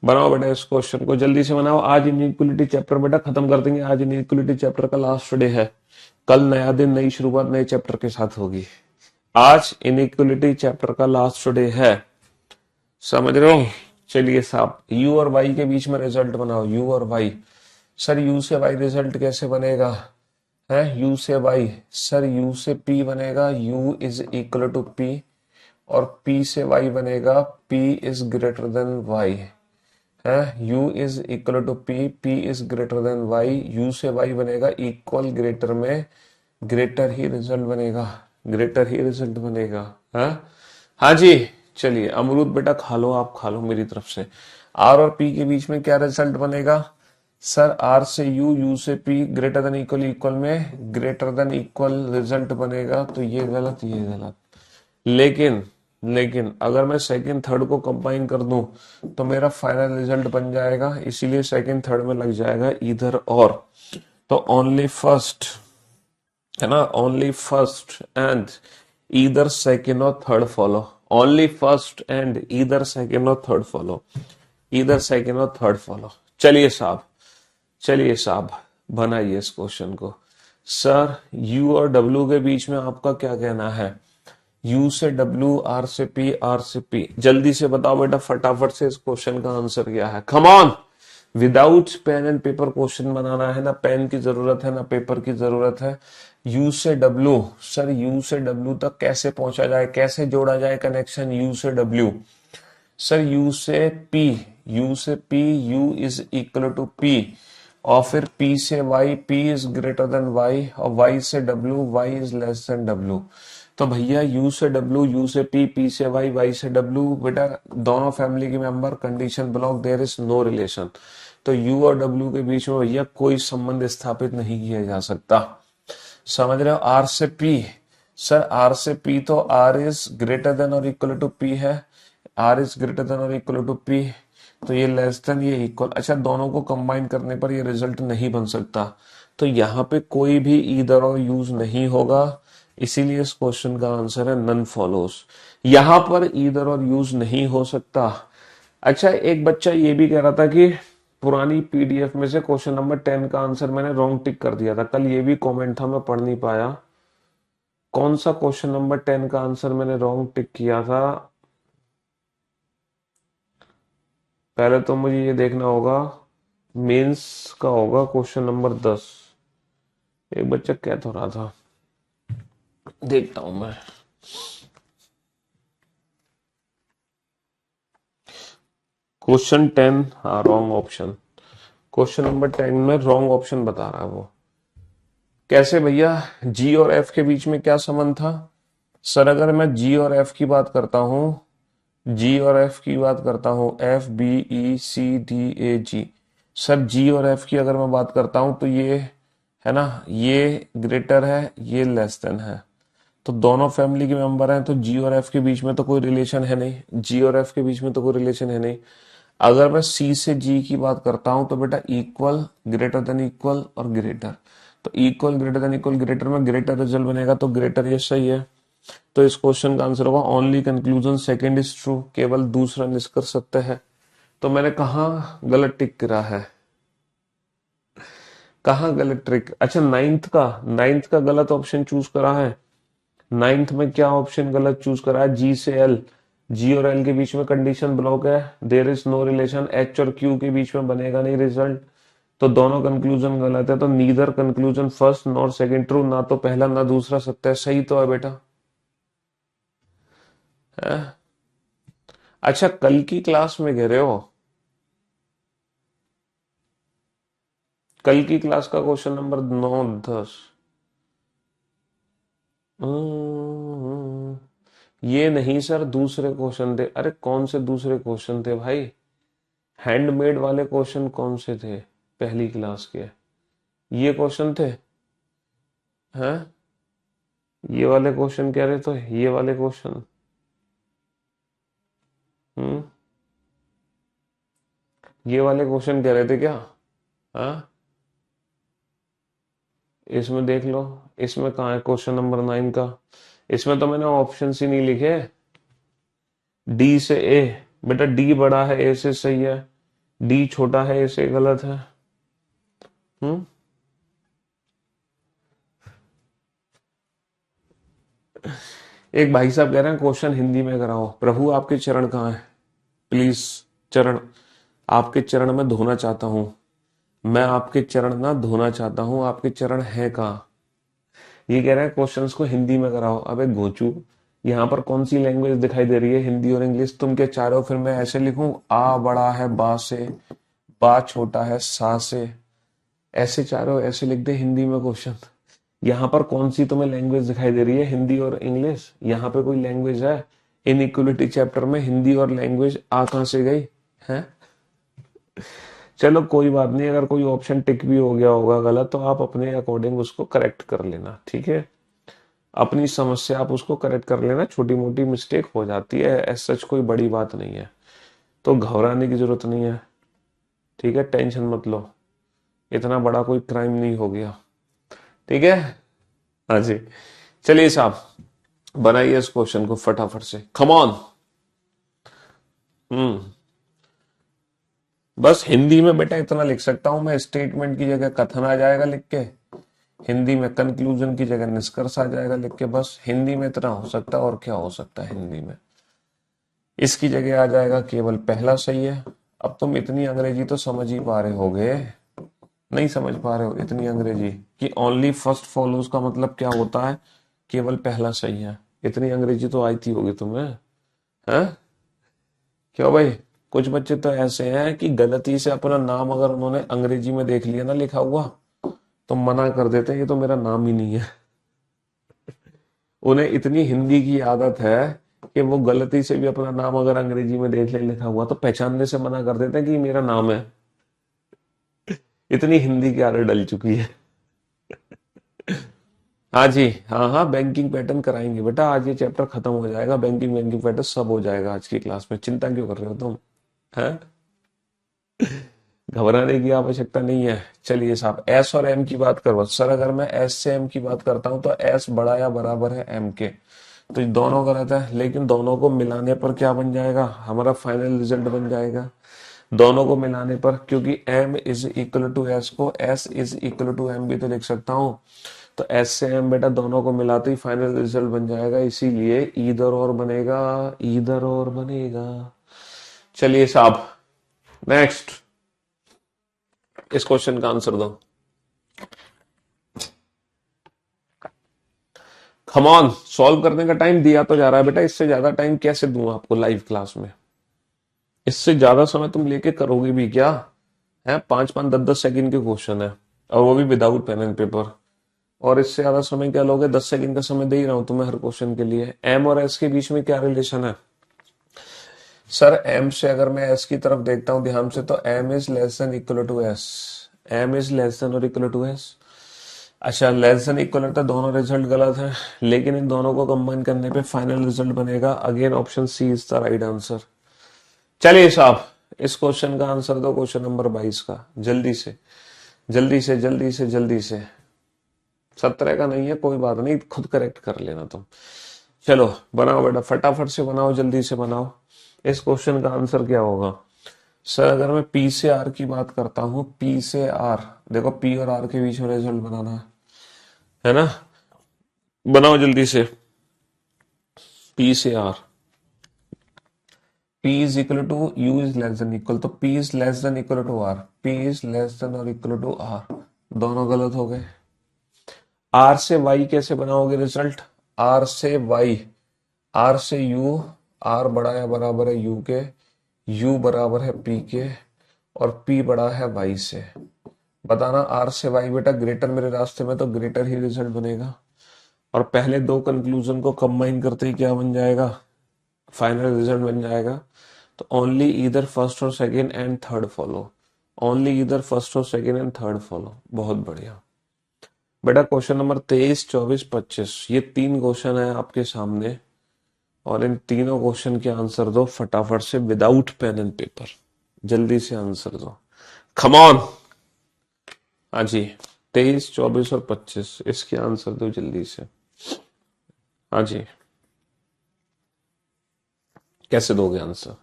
A: बनाओ बेटा इस क्वेश्चन को, जल्दी से बनाओ। आज इनइक्वलिटी चैप्टर बेटा खत्म कर देंगे, आज इनइक्वलिटी चैप्टर का लास्ट डे है, कल नया दिन, नई शुरुआत नए चैप्टर के साथ होगी। आज इनइक्वलिटी चैप्टर का लास्ट डे है, समझ रहे हो। चलिए साहब, यू और वाई के बीच में रिजल्ट बनाओ, यू और वाई। सर यू से वाई रिजल्ट कैसे बनेगा, है यू से वाई, सर यू से पी बनेगा, U is equal to P, और पी से वाई बनेगा, P is greater than Y, है u is equal to p, p is greater than y, u से y बनेगा इक्वल, ग्रेटर में ग्रेटर ही रिजल्ट बनेगा, ग्रेटर ही रिजल्ट बनेगा। है हाँ जी, चलिए अमरूद बेटा खा लो, आप खा लो मेरी तरफ से। r और p के बीच में क्या रिजल्ट बनेगा, सर r से u, u से p, greater than equal, equal में ग्रेटर देन इक्वल रिजल्ट बनेगा, तो ये गलत, ये गलत। लेकिन लेकिन अगर मैं सेकंड थर्ड को कंबाइन कर दूं तो मेरा फाइनल रिजल्ट बन जाएगा, इसीलिए सेकंड थर्ड में लग जाएगा इधर और। तो ओनली फर्स्ट, है ना, only first and either second or third follow, only first and either second or third follow, either second or third follow. चलिए साहब, चलिए साहब, बनाइए इस क्वेश्चन को। सर यू और डब्ल्यू के बीच में आपका क्या कहना है, U से W, R से P, R से P, जल्दी से बताओ बेटा, फटाफट से इस क्वेश्चन का आंसर क्या है, come on. Without pen and paper question बनाना है, ना पेन की जरूरत है ना पेपर की जरूरत है। U से W, सर U से W तक कैसे पहुंचा जाए, कैसे जोड़ा जाए कनेक्शन U से W, सर U से P, U से P, U is equal to P, और फिर P से Y, P is greater than Y, और Y से W, Y is less than W। तो भैया U से W, U से P, P से Y, Y से W, बेटा दोनों फैमिली के member, condition block, there is no relation. तो U और W के बीच में भैया कोई संबंध स्थापित नहीं किया जा सकता। समझ रहे हो? R से P, सर R से P तो R इज ग्रेटर देन और इक्वल टू P है, R इज ग्रेटर देन और इक्वल टू P, तो ये लेस देन, ये इक्वल। अच्छा, दोनों को कंबाइन करने पर ये रिजल्ट नहीं बन सकता, तो यहाँ पे कोई भी ईदर और यूज नहीं होगा, इसीलिए इस क्वेश्चन का आंसर है नन फॉलोस। यहां पर ईदर और यूज नहीं हो सकता। अच्छा, एक बच्चा ये भी कह रहा था कि पुरानी पीडीएफ में से क्वेश्चन नंबर 10 का आंसर मैंने रॉन्ग टिक कर दिया था। कल ये भी कमेंट था, मैं पढ़ नहीं पाया। कौन सा क्वेश्चन नंबर 10 का आंसर मैंने रॉन्ग टिक किया था? पहले तो मुझे ये देखना होगा, मेंस का होगा क्वेश्चन नंबर 10। एक बच्चा कह तो रहा था, देखता हूं मैं। क्वेश्चन 10, हाँ रॉन्ग ऑप्शन। क्वेश्चन नंबर 10 में रॉन्ग ऑप्शन बता रहा है वो। कैसे भैया? जी और एफ के बीच में क्या संबंध था? सर अगर मैं जी और एफ की बात करता हूँ, जी और एफ की बात करता हूँ, F B E C D A G, sir ji और एफ की अगर मैं बात करता हूँ तो ये है ना, ये ग्रेटर है, ये लेस देन है, तो दोनों फैमिली के मेंबर हैं, तो जी और एफ के बीच में तो कोई रिलेशन है नहीं, जी और एफ के बीच में तो कोई रिलेशन है नहीं। अगर मैं सी से जी की बात करता हूं तो बेटा इक्वल, ग्रेटर देन इक्वल और ग्रेटर, तो equal, greater than equal, greater में ग्रेटर रिजल्ट बनेगा, तो ग्रेटर ये सही है। तो इस क्वेश्चन का आंसर होगा only conclusion second is true, केवल दूसरा निष्कर्ष सत्य है। तो मैंने कहा गलत टिक करा है, कहा गलत ट्रिक। अच्छा, नाइन्थ का गलत ऑप्शन चूज करा है। नाइन्थ में क्या ऑप्शन गलत चूज करा है? जी से एल, जी और एल के बीच में कंडीशन ब्लॉक है, there is no relation, H और क्यू के बीच में बनेगा नहीं रिजल्ट, तो दोनों कंक्लूजन गलत है। तो neither conclusion first nor second true, ना तो पहला ना दूसरा सत्य है। सही तो है बेटा, है? अच्छा, कल की क्लास में कह रहे हो? कल की क्लास का क्वेश्चन नंबर 9, 10। ये नहीं सर, दूसरे क्वेश्चन थे। अरे कौन से दूसरे क्वेश्चन थे भाई? हैंडमेड वाले क्वेश्चन कौन से थे पहली क्लास के? ये क्वेश्चन थे, हैं? ये वाले क्वेश्चन कह रहे तो, ये वाले क्वेश्चन। हम्म, ये वाले क्वेश्चन कह रहे थे क्या? हाँ, इसमें देख लो, इसमें कहाँ है क्वेश्चन नंबर 9 का? इसमें तो मैंने ऑप्शन ही नहीं लिखे। डी से ए, बेटा डी बड़ा है ए से, सही है, डी छोटा है ए से, गलत है। हम्म, एक भाई साहब कह रहे हैं क्वेश्चन हिंदी में कराओ। प्रभु आपके चरण कहाँ है? प्लीज, चरण, आपके चरण में धोना चाहता हूं। मैं आपके चरण ना धोना चाहता हूं, आपके चरण है कहाँ? ये कह रहे हैं क्वेश्चंस को हिंदी में कराओ। अबे घोचू, यहाँ पर कौन सी लैंग्वेज दिखाई दे रही है? हिंदी और इंग्लिश। तुम क्या चाह रहे हो फिर मैं ऐसे लिखूं, आ बड़ा है बा से, बा छोटा है सा से, ऐसे चाह रहे हो ऐसे लिख दे हिंदी में क्वेश्चन? यहाँ पर कौन सी तुम्हें लैंग्वेज दिखाई दे रही है, हिंदी और इंग्लिश? यहाँ पे कोई लैंग्वेज है? इनइक्वलिटी चैप्टर में हिंदी और लैंग्वेज आ कहां से गई है? चलो कोई बात नहीं, अगर कोई ऑप्शन टिक भी हो गया होगा गलत तो आप अपने अकॉर्डिंग उसको करेक्ट कर लेना, ठीक है? अपनी समस्या आप उसको करेक्ट कर लेना, छोटी मोटी मिस्टेक हो जाती है, ऐसा सच कोई बड़ी बात नहीं है, तो घबराने की जरूरत नहीं है, ठीक है? टेंशन मत लो, इतना बड़ा कोई क्राइम नहीं हो गया, ठीक है? हाँ जी, चलिए साहब, बनाइए इस क्वेश्चन को फटाफट से, कम ऑन। हम्म, बस हिंदी में बेटा इतना लिख सकता हूं मैं, स्टेटमेंट की जगह कथन आ जाएगा लिख के, हिंदी में कंक्लूजन की जगह निष्कर्ष आ जाएगा लिख के, बस हिंदी में इतना हो सकता है, और क्या हो सकता है हिंदी में? इसकी जगह आ जाएगा केवल पहला सही है। अब तुम इतनी अंग्रेजी तो समझ ही पा रहे होगे, नहीं समझ पा रहे हो इतनी अंग्रेजी कि ओनली फर्स्ट फॉलोज का मतलब क्या होता है? केवल पहला सही है। इतनी अंग्रेजी तो आई थी होगी तुम्हें, हैं? क्यों भाई? कुछ बच्चे तो ऐसे हैं कि गलती से अपना नाम अगर उन्होंने अंग्रेजी में देख लिया ना लिखा हुआ, तो मना कर देते हैं ये तो मेरा नाम ही नहीं है। उन्हें इतनी हिंदी की आदत है कि वो गलती से भी अपना नाम अगर अंग्रेजी में देख ले लिखा हुआ तो पहचानने से मना कर देते हैं कि ये मेरा नाम है। इतनी हिंदी की आदत डल चुकी है। हाँ जी, हाँ हाँ, बैंकिंग पैटर्न कराएंगे बेटा, आज ये चैप्टर खत्म हो जाएगा, बैंकिंग बैंकिंग पैटर्न सब हो जाएगा आज की क्लास में, चिंता क्यों कर रहे हो तुम? हैं? घबराने की आवश्यकता नहीं है। चलिए साहब, एस और एम की बात करो सर, अगर मैं एस से एम की बात करता हूं तो एस बड़ा या बराबर है एम के, तो ये दोनों गलत है, लेकिन दोनों को मिलाने पर क्या बन जाएगा, हमारा फाइनल रिजल्ट बन जाएगा दोनों को मिलाने पर, क्योंकि m is equal to S को s is equal to m भी तो लिख सकता हूं, तो s से m बेटा दोनों को मिलाते ही फाइनल रिजल्ट बन जाएगा, इसीलिए इधर और बनेगा, इधर और बनेगा। चलिए साहब, नेक्स्ट, इस क्वेश्चन का आंसर दो। कम ऑन, सॉल्व करने का टाइम दिया तो जा रहा है बेटा, इससे ज्यादा टाइम कैसे दूं आपको लाइव क्लास में? इससे ज्यादा समय तुम लेके करोगे भी क्या? है 5-5, 10-10 सेकंड के क्वेश्चन है, और वो भी विदाउट पेन एंड पेपर, और इससे ज्यादा समय क्या लोगे? 10 सेकंड का समय दे ही रहा हूं तुम्हें हर क्वेश्चन के लिए। एम और एस के बीच में क्या रिलेशन है सर? एम से अगर मैं एस की तरफ देखता हूं ध्यान से, तो M is less than equal to S, M is less than और इक्वल टू एस। अच्छा, लेस देन इक्वल है तो दोनों रिजल्ट गलत है, लेकिन इन दोनों को कंबाइन करने पे फाइनल रिजल्ट बनेगा। Again option C is the right answer. चलिए साहब, इस क्वेश्चन का आंसर दो, क्वेश्चन नंबर 22 का, जल्दी से जल्दी से जल्दी से जल्दी से। 17 का नहीं है, कोई बात नहीं, खुद करेक्ट कर लेना तुम। चलो बनाओ बेटा, फटाफट से बनाओ, जल्दी से बनाओ। इस क्वेश्चन का आंसर क्या होगा सर? अगर मैं पी से आर की बात करता हूं, पी से आर, देखो पी और आर के बीच में रिजल्ट बनाना है ना, बनाओ जल्दी से। पी से R, P is equal to U is less than equal, तो P is less than equal to R, P is less than और इक्वल टू R, दोनों गलत हो गए। R से Y कैसे बनाओगे रिजल्ट? R से Y, R से U, R बड़ा या बराबर है U के, U बराबर है P के, और P बड़ा है Y से। बताना R से Y बेटा ग्रेटर मेरे रास्ते में, तो ग्रेटर ही रिजल्ट बनेगा, और पहले दो कंक्लूजन को कंबाइन करते ही क्या बन जाएगा? फाइनल रिजल्ट बन जाएगा। तो ओनली इधर फर्स्ट और second and third follow, only इधर फर्स्ट और सेकेंड एंड थर्ड फॉलो। बहुत बढ़िया बेटा। क्वेश्चन नंबर 23, 24, 25, ये 3 क्वेश्चन है आपके सामने, और इन तीनों क्वेश्चन के आंसर दो फटाफट से, विदाउट पेन एंड पेपर, जल्दी से आंसर दो, कम ऑन। हाँ जी, 23, 24 और 25, इसके आंसर दो जल्दी से। हाँ जी, कैसे दोगे आंसर?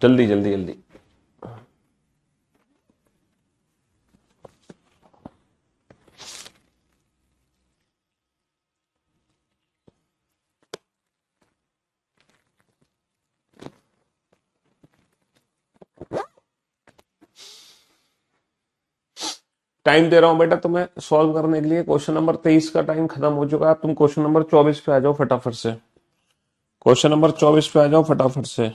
A: जल्दी जल्दी जल्दी। टाइम दे रहा हूं बेटा तुम्हें सॉल्व करने के लिए। क्वेश्चन नंबर 23 का टाइम खत्म हो चुका है, तुम क्वेश्चन नंबर 24 पे आ जाओ फटाफट से, क्वेश्चन नंबर 24 पे आ जाओ फटाफट से।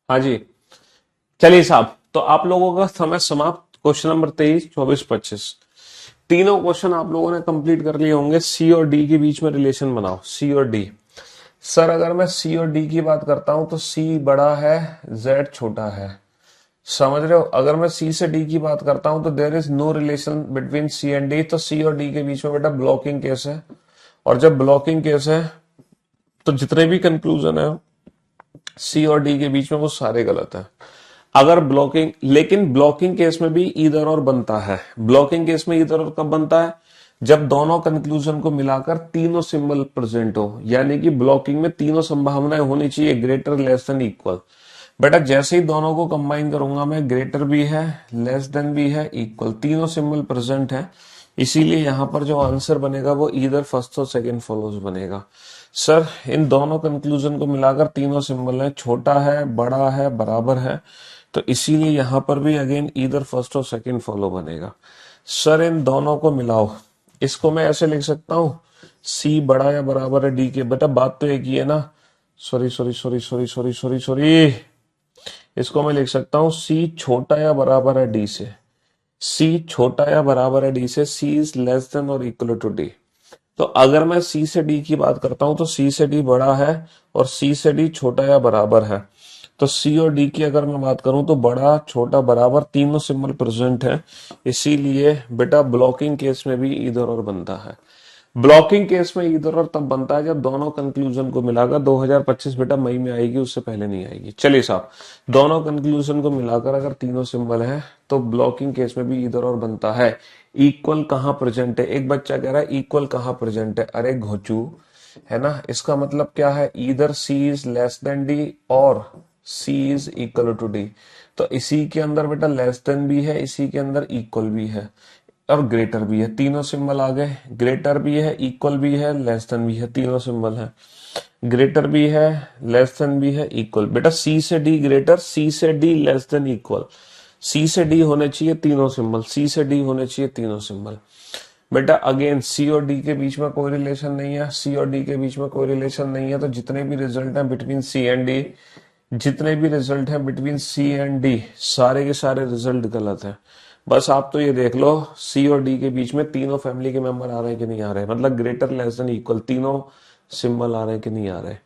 A: हाँ जी, चलिए साहब, तो आप लोगों का समय समाप्त। क्वेश्चन नंबर 23, 24, 25, तीनों क्वेश्चन आप लोगों ने कंप्लीट कर लिए होंगे। सी और डी के बीच में रिलेशन बनाओ, सी और डी। सर अगर मैं सी और डी की बात करता हूं तो सी बड़ा है, जेड छोटा है, समझ रहे हो? अगर मैं सी से डी की बात करता हूं तो there is no relation between C and D, तो सी और डी के बीच में बेटा ब्लॉकिंग केस है, और जब ब्लॉकिंग केस है तो जितने भी कंक्लूजन है सी और डी के बीच में वो सारे गलत है। अगर ब्लॉकिंग, लेकिन ब्लॉकिंग केस में भी ईदर और बनता है। ब्लॉकिंग केस में ईदर और कब बनता है? जब दोनों कंक्लूजन को मिलाकर तीनों सिंबल प्रेजेंट हो, यानी कि ब्लॉकिंग में तीनों संभावनाएं होनी चाहिए, ग्रेटर, लेस देन, इक्वल। बेटा जैसे ही दोनों को कंबाइन करूंगा मैं, ग्रेटर भी है, लेस देन भी है, इक्वल, तीनों सिंबल प्रेजेंट है। इसीलिए यहां पर जो आंसर बनेगा वो ईदर फर्स्ट और सेकंड फॉलोज बनेगा। सर इन दोनों कंक्लूजन को मिलाकर तीनों सिंबल है, छोटा है, बड़ा है, बराबर है, तो इसीलिए यहां पर भी अगेन ईदर फर्स्ट और सेकंड फॉलो बनेगा। सर इन दोनों को मिलाओ, इसको मैं ऐसे लिख सकता हूं, सी बड़ा या बराबर है डी के। बेटा बात तो एक ही है ना, sorry sorry sorry sorry sorry sorry sorry, इसको मैं लिख सकता हूं सी छोटा या बराबर है डी से। सी छोटा या बराबर है डी से, सी इज लेस देन और इक्वल टू डी। तो अगर मैं सी से डी की बात करता हूं तो सी से डी बड़ा है और सी से डी छोटा या बराबर है। तो सी और डी की अगर मैं बात करूं तो बड़ा, छोटा, बराबर, तीनों सिंबल प्रेजेंट है। इसीलिए बेटा ब्लॉकिंग केस में भी ईदर और बनता है। ब्लॉकिंग केस में ईदर और तब बनता है जब दोनों कंक्लूजन को मिलाकर, 2025 बेटा मई में आएगी, उससे पहले नहीं आएगी। चलिए साहब, दोनों कंक्लूजन को मिलाकर अगर तीनों सिंबल है तो ब्लॉकिंग केस में भी ईदर और बनता है। इक्वल कहां प्रेजेंट है? एक बच्चा कह रहा है इक्वल कहां प्रेजेंट है? अरे घोचू, है ना, इसका मतलब क्या है? Either C is less than D और C is equal to D. तो इसी के अंदर बेटा लेस देन भी है, इसी के अंदर इक्वल भी है और ग्रेटर भी है। तीनों सिंबल आ गए, ग्रेटर भी है, इक्वल भी है, लेस देन भी है, तीनों सिंबल है। ग्रेटर भी है, लेस देन भी है, इक्वल। बेटा सी से डी ग्रेटर, सी से डी लेस देन, इक्वल। सी से डी होने चाहिए तीनों सिंबल, सी से डी होने चाहिए तीनों सिंबल। बेटा अगेन सी और डी के बीच में कोई रिलेशन नहीं है, सी और डी के बीच में कोई रिलेशन नहीं है, तो जितने भी रिजल्ट हैं बिटवीन सी एंड डी, जितने भी रिजल्ट हैं बिटवीन सी एंड डी, सारे के सारे रिजल्ट गलत है। बस आप तो ये देख लो सी और डी के बीच में तीनों फैमिली के मेंबर आ रहे हैं कि नहीं आ रहे, मतलब ग्रेटर, लेस देन, इक्वल, तीनों सिंबल आ रहे हैं कि नहीं आ रहे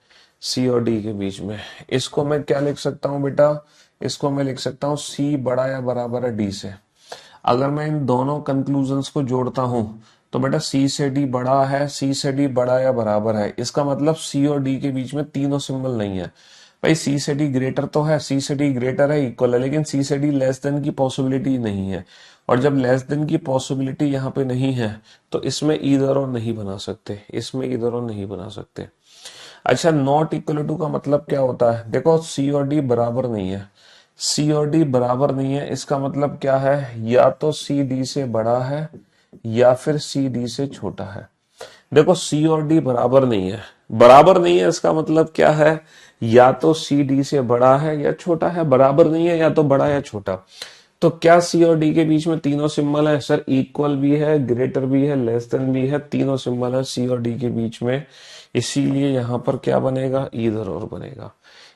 A: सी और डी के बीच में। इसको मैं क्या लिख सकता हूं बेटा? इसको मैं लिख सकता हूं सी बड़ा या बराबर है डी से। अगर मैं इन दोनों कंक्लूजन्स को जोड़ता हूं तो बेटा सी से डी बड़ा है, सी से डी बड़ा या बराबर है, इसका मतलब सी और डी के बीच में तीनों सिंबल नहीं है। भाई सी से डी ग्रेटर तो है, सी से डी ग्रेटर है, इक्वल है, लेकिन सी से डी लेस देन की पॉसिबिलिटी नहीं है। और जब लेस देन की पॉसिबिलिटी यहाँ पे नहीं है तो इसमें ईदर और नहीं बना सकते, इसमें ईदर और नहीं बना सकते। अच्छा, नॉट इक्वल टू का मतलब क्या होता है? देखो सी और डी बराबर नहीं है, सी और डी बराबर नहीं है, इसका मतलब क्या है? या तो सी डी से बड़ा है या फिर सी डी से छोटा है। देखो सी और डी बराबर नहीं है, बराबर नहीं है इसका मतलब क्या है? या तो सी डी से बड़ा है या छोटा है, बराबर नहीं है या तो बड़ा या छोटा। तो क्या सी और डी के बीच में तीनों सिंबल है? सर इक्वल भी है, ग्रेटर भी है, लेस देन भी है, तीनों सिंबल है सी और डी के बीच में। इसीलिए यहां पर क्या बनेगा? ईदर और बनेगा।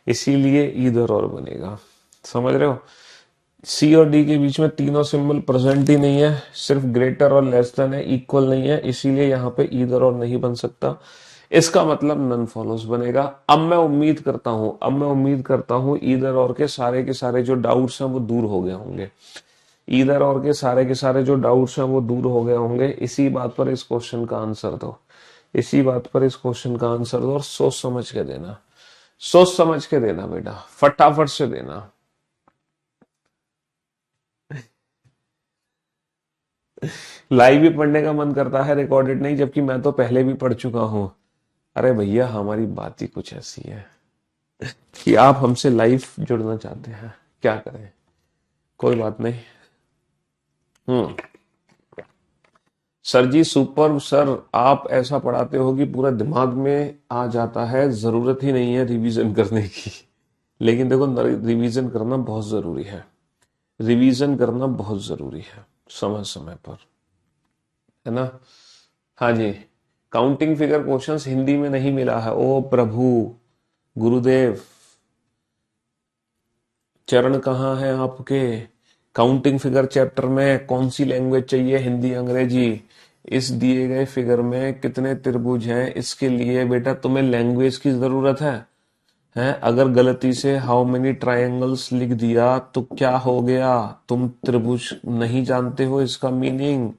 A: इसीलिए ईदर और बनेगा, समझ रहे हो? सी और डी के बीच में तीनों सिंबल प्रेजेंट ही नहीं है, सिर्फ ग्रेटर और लेस देन है, इक्वल नहीं है, इसीलिए यहाँ पे ईदर और नहीं बन सकता। इसका मतलब नन फॉलोज बनेगा। अब मैं उम्मीद करता हूं ईदर और के सारे जो डाउट्स हैं वो दूर हो गए होंगे। ईदर और के सारे जो डाउट्स हैं वो दूर हो गए होंगे। इसी बात पर इस क्वेश्चन का आंसर दो, इसी बात पर इस क्वेश्चन का आंसर दो और सोच समझ के देना, सोच समझ के देना बेटा, फटाफट से देना। लाइव भी पढ़ने का मन करता है, रिकॉर्डेड नहीं, जबकि मैं तो पहले भी पढ़ चुका हूं। अरे भैया हमारी बात ही कुछ ऐसी है कि आप हमसे लाइव जुड़ना चाहते हैं, क्या करें, कोई बात नहीं। हम्म। सर जी सुपर, सर आप ऐसा पढ़ाते हो कि पूरा दिमाग में आ जाता है, जरूरत ही नहीं है रिवीजन करने की। लेकिन देखो रिवीजन करना बहुत जरूरी है, रिवीजन करना बहुत जरूरी है, समय समय पर, है ना। हाँ जी, काउंटिंग फिगर क्वेश्चंस हिंदी में नहीं मिला है। ओ प्रभु, गुरुदेव, चरण कहाँ है आपके? काउंटिंग फिगर चैप्टर में कौन सी लैंग्वेज चाहिए, हिंदी, अंग्रेजी? इस दिए गए फिगर में कितने त्रिभुज हैं, इसके लिए बेटा तुम्हें लैंग्वेज की जरूरत है। अगर गलती से हाउ मेनी ट्रायंगल्स लिख दिया तो क्या हो गया? तुम त्रिभुज नहीं जानते हो इसका मीनिंग।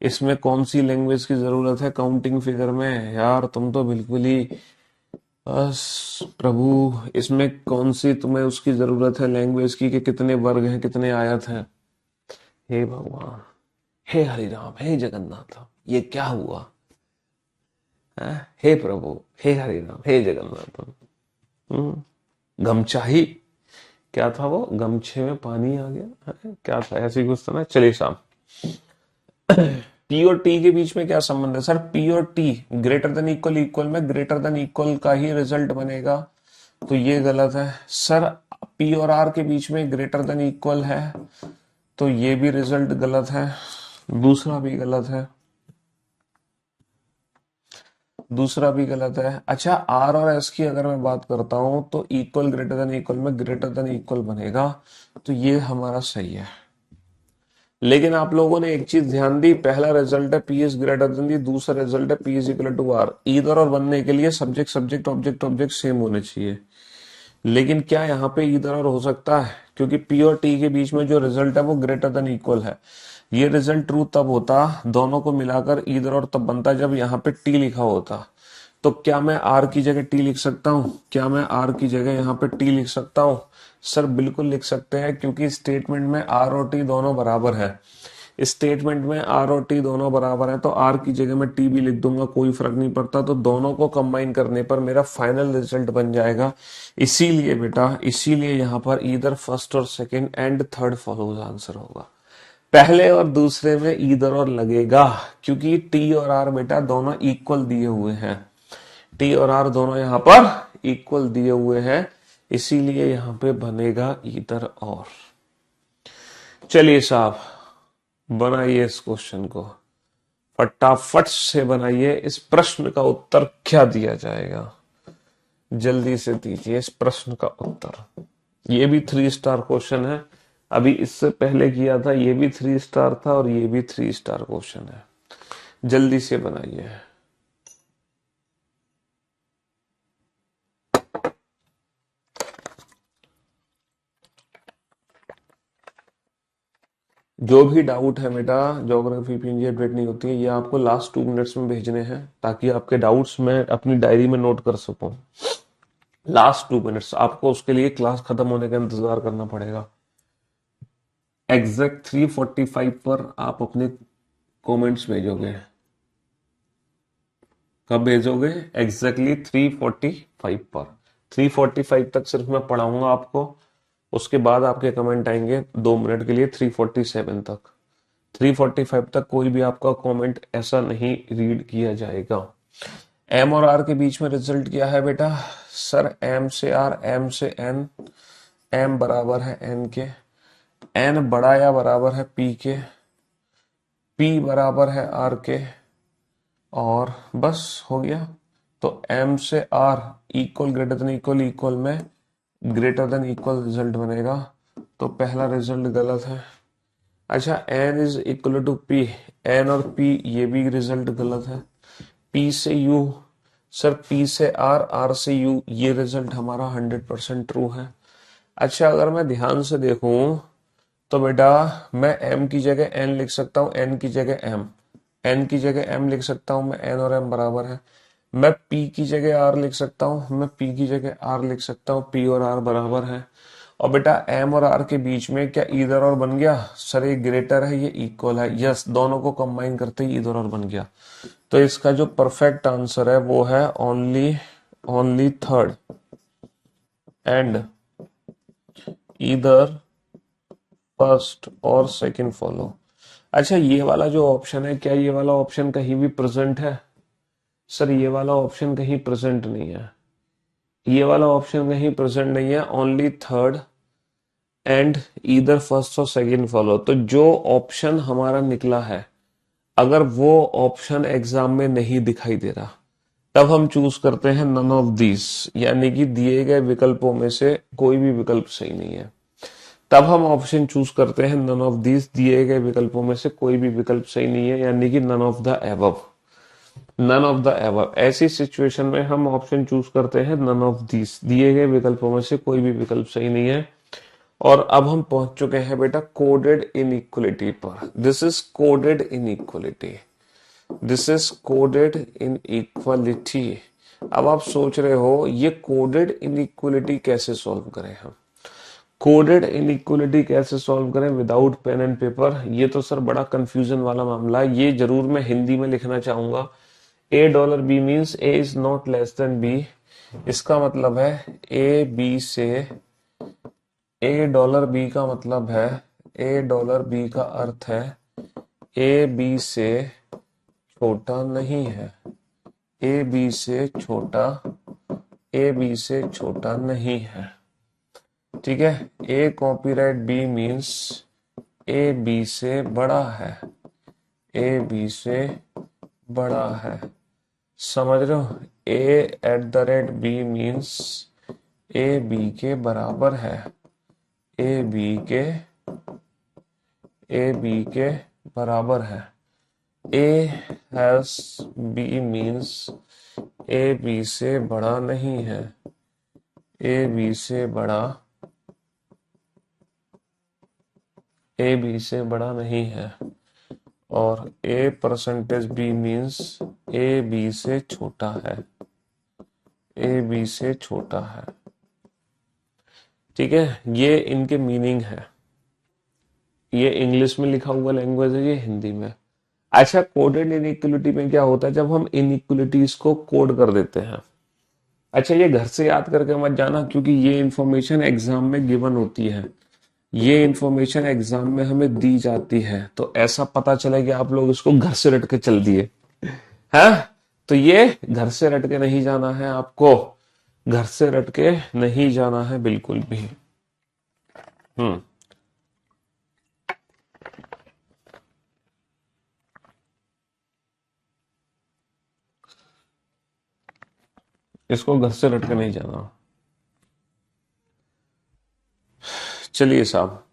A: इसमें कौन सी लैंग्वेज की जरूरत है काउंटिंग फिगर में? यार तुम तो बिल्कुल ही बस प्रभु, इसमें कौन सी तुम्हें उसकी जरूरत है लैंग्वेज की कि कितने वर्ग हैं, कितने आयत हैं। हे भगवान, हे हरि राम, हे जगन्नाथ, ये क्या हुआ है? हे प्रभु, हे हरि राम, हे जगन्नाथ। गमचाही, क्या था वो, गमछे में पानी आ गया है? क्या था, ऐसी कुछ था ना। चलिए शाम, पी और टी के बीच में क्या संबंध है सर? पी और T greater than equal, equal में ग्रेटर देन इक्वल का ही रिजल्ट बनेगा, तो ये गलत है सर। पी और आर के बीच में ग्रेटर देन इक्वल है, तो ये भी रिजल्ट गलत है। दूसरा भी गलत है, दूसरा भी गलत है। अच्छा, आर और एस की अगर मैं बात करता हूं तो इक्वल ग्रेटर देन इक्वल में ग्रेटर देन इक्वल बनेगा, तो ये हमारा सही है। लेकिन आप लोगों ने एक चीज ध्यान दी, पहला रिजल्ट है P is greater than D, दूसरा रिजल्ट है P is equal to R. Either और बनने के लिए subject subject object object same होने चाहिए, लेकिन क्या यहाँ पे ईदर और हो सकता है? क्योंकि पी और टी के बीच में जो रिजल्ट है वो ग्रेटर देन इक्वल है। ये रिजल्ट ट्रू तब होता, दोनों को मिलाकर ईदर और तब बनता जब यहाँ पे टी लिखा होता। तो क्या मैं आर की जगह टी लिख सकता हूँ? क्या मैं आर की जगह यहाँ पे टी लिख सकता हूँ? सर बिल्कुल लिख सकते हैं, क्योंकि स्टेटमेंट में आर और टी दोनों बराबर है। स्टेटमेंट में आर और टी दोनों बराबर है, तो आर की जगह मैं टी भी लिख दूंगा, कोई फर्क नहीं पड़ता। तो दोनों को कंबाइन करने पर मेरा फाइनल रिजल्ट बन जाएगा। इसीलिए बेटा, इसीलिए यहाँ पर ईदर फर्स्ट और second and third follows answer होगा। पहले और दूसरे में ईदर और लगेगा, क्योंकि टी और आर बेटा दोनों इक्वल दिए हुए हैं। टी और आर दोनों यहाँ पर इक्वल दिए हुए हैं, इसीलिए यहाँ पे बनेगा ईदर और। चलिए साहब, बनाइए इस क्वेश्चन को, फटाफट से बनाइए। इस प्रश्न का उत्तर क्या दिया जाएगा, जल्दी से दीजिए इस प्रश्न का उत्तर। ये भी 3 स्टार क्वेश्चन है, अभी इससे पहले किया था ये भी 3 स्टार था, और ये भी 3 स्टार क्वेश्चन है। जल्दी से बनाइए। जो भी डाउट है बेटा, ज्योग्राफी पीएनजी अपडेट नहीं होती है, ये आपको लास्ट 2 मिनट्स में भेजने हैं, ताकि आपके डाउट्स मैं अपनी डायरी में नोट कर सकूं। लास्ट 2 मिनट्स आपको, उसके लिए क्लास खत्म होने का इंतजार करना पड़ेगा। एग्जैक्ट 3:45 पर आप अपने कमेंट्स भेजोगे। कब भेजोगे? एग्जैक्टली 3:45 पर। 3:45 तक सिर्फ मैं पढ़ाऊंगा आपको, उसके बाद आपके कमेंट आएंगे 2 मिनट के लिए 3:47 तक। 3:45 तक कोई भी आपका कमेंट ऐसा नहीं रीड किया जाएगा। एम और आर के बीच में रिजल्ट क्या है बेटा? सर एम से आर, एम से एन, एम बराबर है एन के, एन बड़ा या बराबर है पी के, पी बराबर है आर के, और बस हो गया। तो एम से R equal greater than equal, equal में ग्रेटर देन इक्वल रिजल्ट बनेगा, तो पहला रिजल्ट गलत है। अच्छा, N is equal to P, N और पी ये भी रिजल्ट गलत है। पी से यू, सर पी से आर, आर से यू, ये रिजल्ट हमारा 100% ट्रू है। अच्छा, अगर मैं ध्यान से देखूं तो बेटा मैं m की जगह n लिख सकता हूं, n की जगह m, n की जगह m लिख सकता हूं मैं, n और m बराबर है। मैं p की जगह r लिख सकता हूं, मैं p की जगह r लिख सकता हूं, p और r बराबर है। और बेटा m और r के बीच में क्या ईदर और बन गया? सर ये ग्रेटर है, ये इक्वल है, यस, दोनों को कंबाइन करते ही ईदर और बन गया। तो इसका जो परफेक्ट आंसर है वो है only third and either first और सेकंड फॉलो। अच्छा, ये वाला जो ऑप्शन है, क्या ये वाला ऑप्शन कहीं भी प्रेजेंट है? सर ये वाला ऑप्शन कहीं प्रेजेंट नहीं है, ये वाला ऑप्शन कहीं प्रेजेंट नहीं है। Only third and either first और सेकंड फॉलो। तो जो ऑप्शन हमारा निकला है, अगर वो ऑप्शन एग्जाम में नहीं दिखाई दे रहा, तब हम चूज करते हैं नन ऑफ दिस, यानी कि दिए गए विकल्पों में से कोई भी विकल्प सही नहीं है। तब हम ऑप्शन चूज करते हैं नन ऑफ दिस, दिए गए विकल्पों में से कोई भी विकल्प सही नहीं है, यानी कि none of the above, none of the above. ऐसी सिचुएशन में हम ऑप्शन चूज करते हैं नन ऑफ दिस, दिए गए विकल्पों में से कोई भी विकल्प सही नहीं है। और अब हम पहुंच चुके हैं बेटा कोडेड इनइक्वलिटी पर। This is coded inequality, this is coded inequality. अब आप सोच रहे हो ये कोडेड इनइक्वलिटी कैसे सॉल्व करें हम, कोडेड इनइक्वलिटी कैसे सॉल्व करें विदाउट पेन एंड पेपर। ये तो सर बड़ा कंफ्यूजन वाला मामला है, ये जरूर मैं हिंदी में लिखना चाहूंगा। $A means A is not less than B, इसका मतलब है ए बी से $A का मतलब है $A का अर्थ है ए बी से छोटा नहीं है, ए बी से छोटा, ए बी से छोटा नहीं है, ठीक है। A copyright B means A B से बड़ा है, ए बी से बड़ा है, समझ रहे हो। A@B मीन्स ए बी के बराबर है, ए बी के बराबर है। A+B मीन्स ए बी से बड़ा नहीं है, ए बी से बड़ा, ए बी से बड़ा नहीं है। और A%B मीन्स ए बी से छोटा है, ए बी से छोटा है, ठीक है। ये इनके मीनिंग है, ये इंग्लिश में लिखा हुआ लैंग्वेज है, ये हिंदी में। अच्छा, कोडेड इनइक्वलिटी में क्या होता है जब हम इनइक्वलिटीज को कोड कर देते हैं। अच्छा, ये घर से याद करके मत जाना, क्योंकि ये इंफॉर्मेशन एग्जाम में गिवन होती है, ये इंफॉर्मेशन एग्जाम में हमें दी जाती है, तो ऐसा पता चले कि आप लोग इसको घर से रट के चल दिए हैं, तो ये घर से रट के नहीं जाना है, आपको घर से रट के नहीं जाना है बिल्कुल भी। इसको घर से रट के नहीं जाना। चलिए साहब,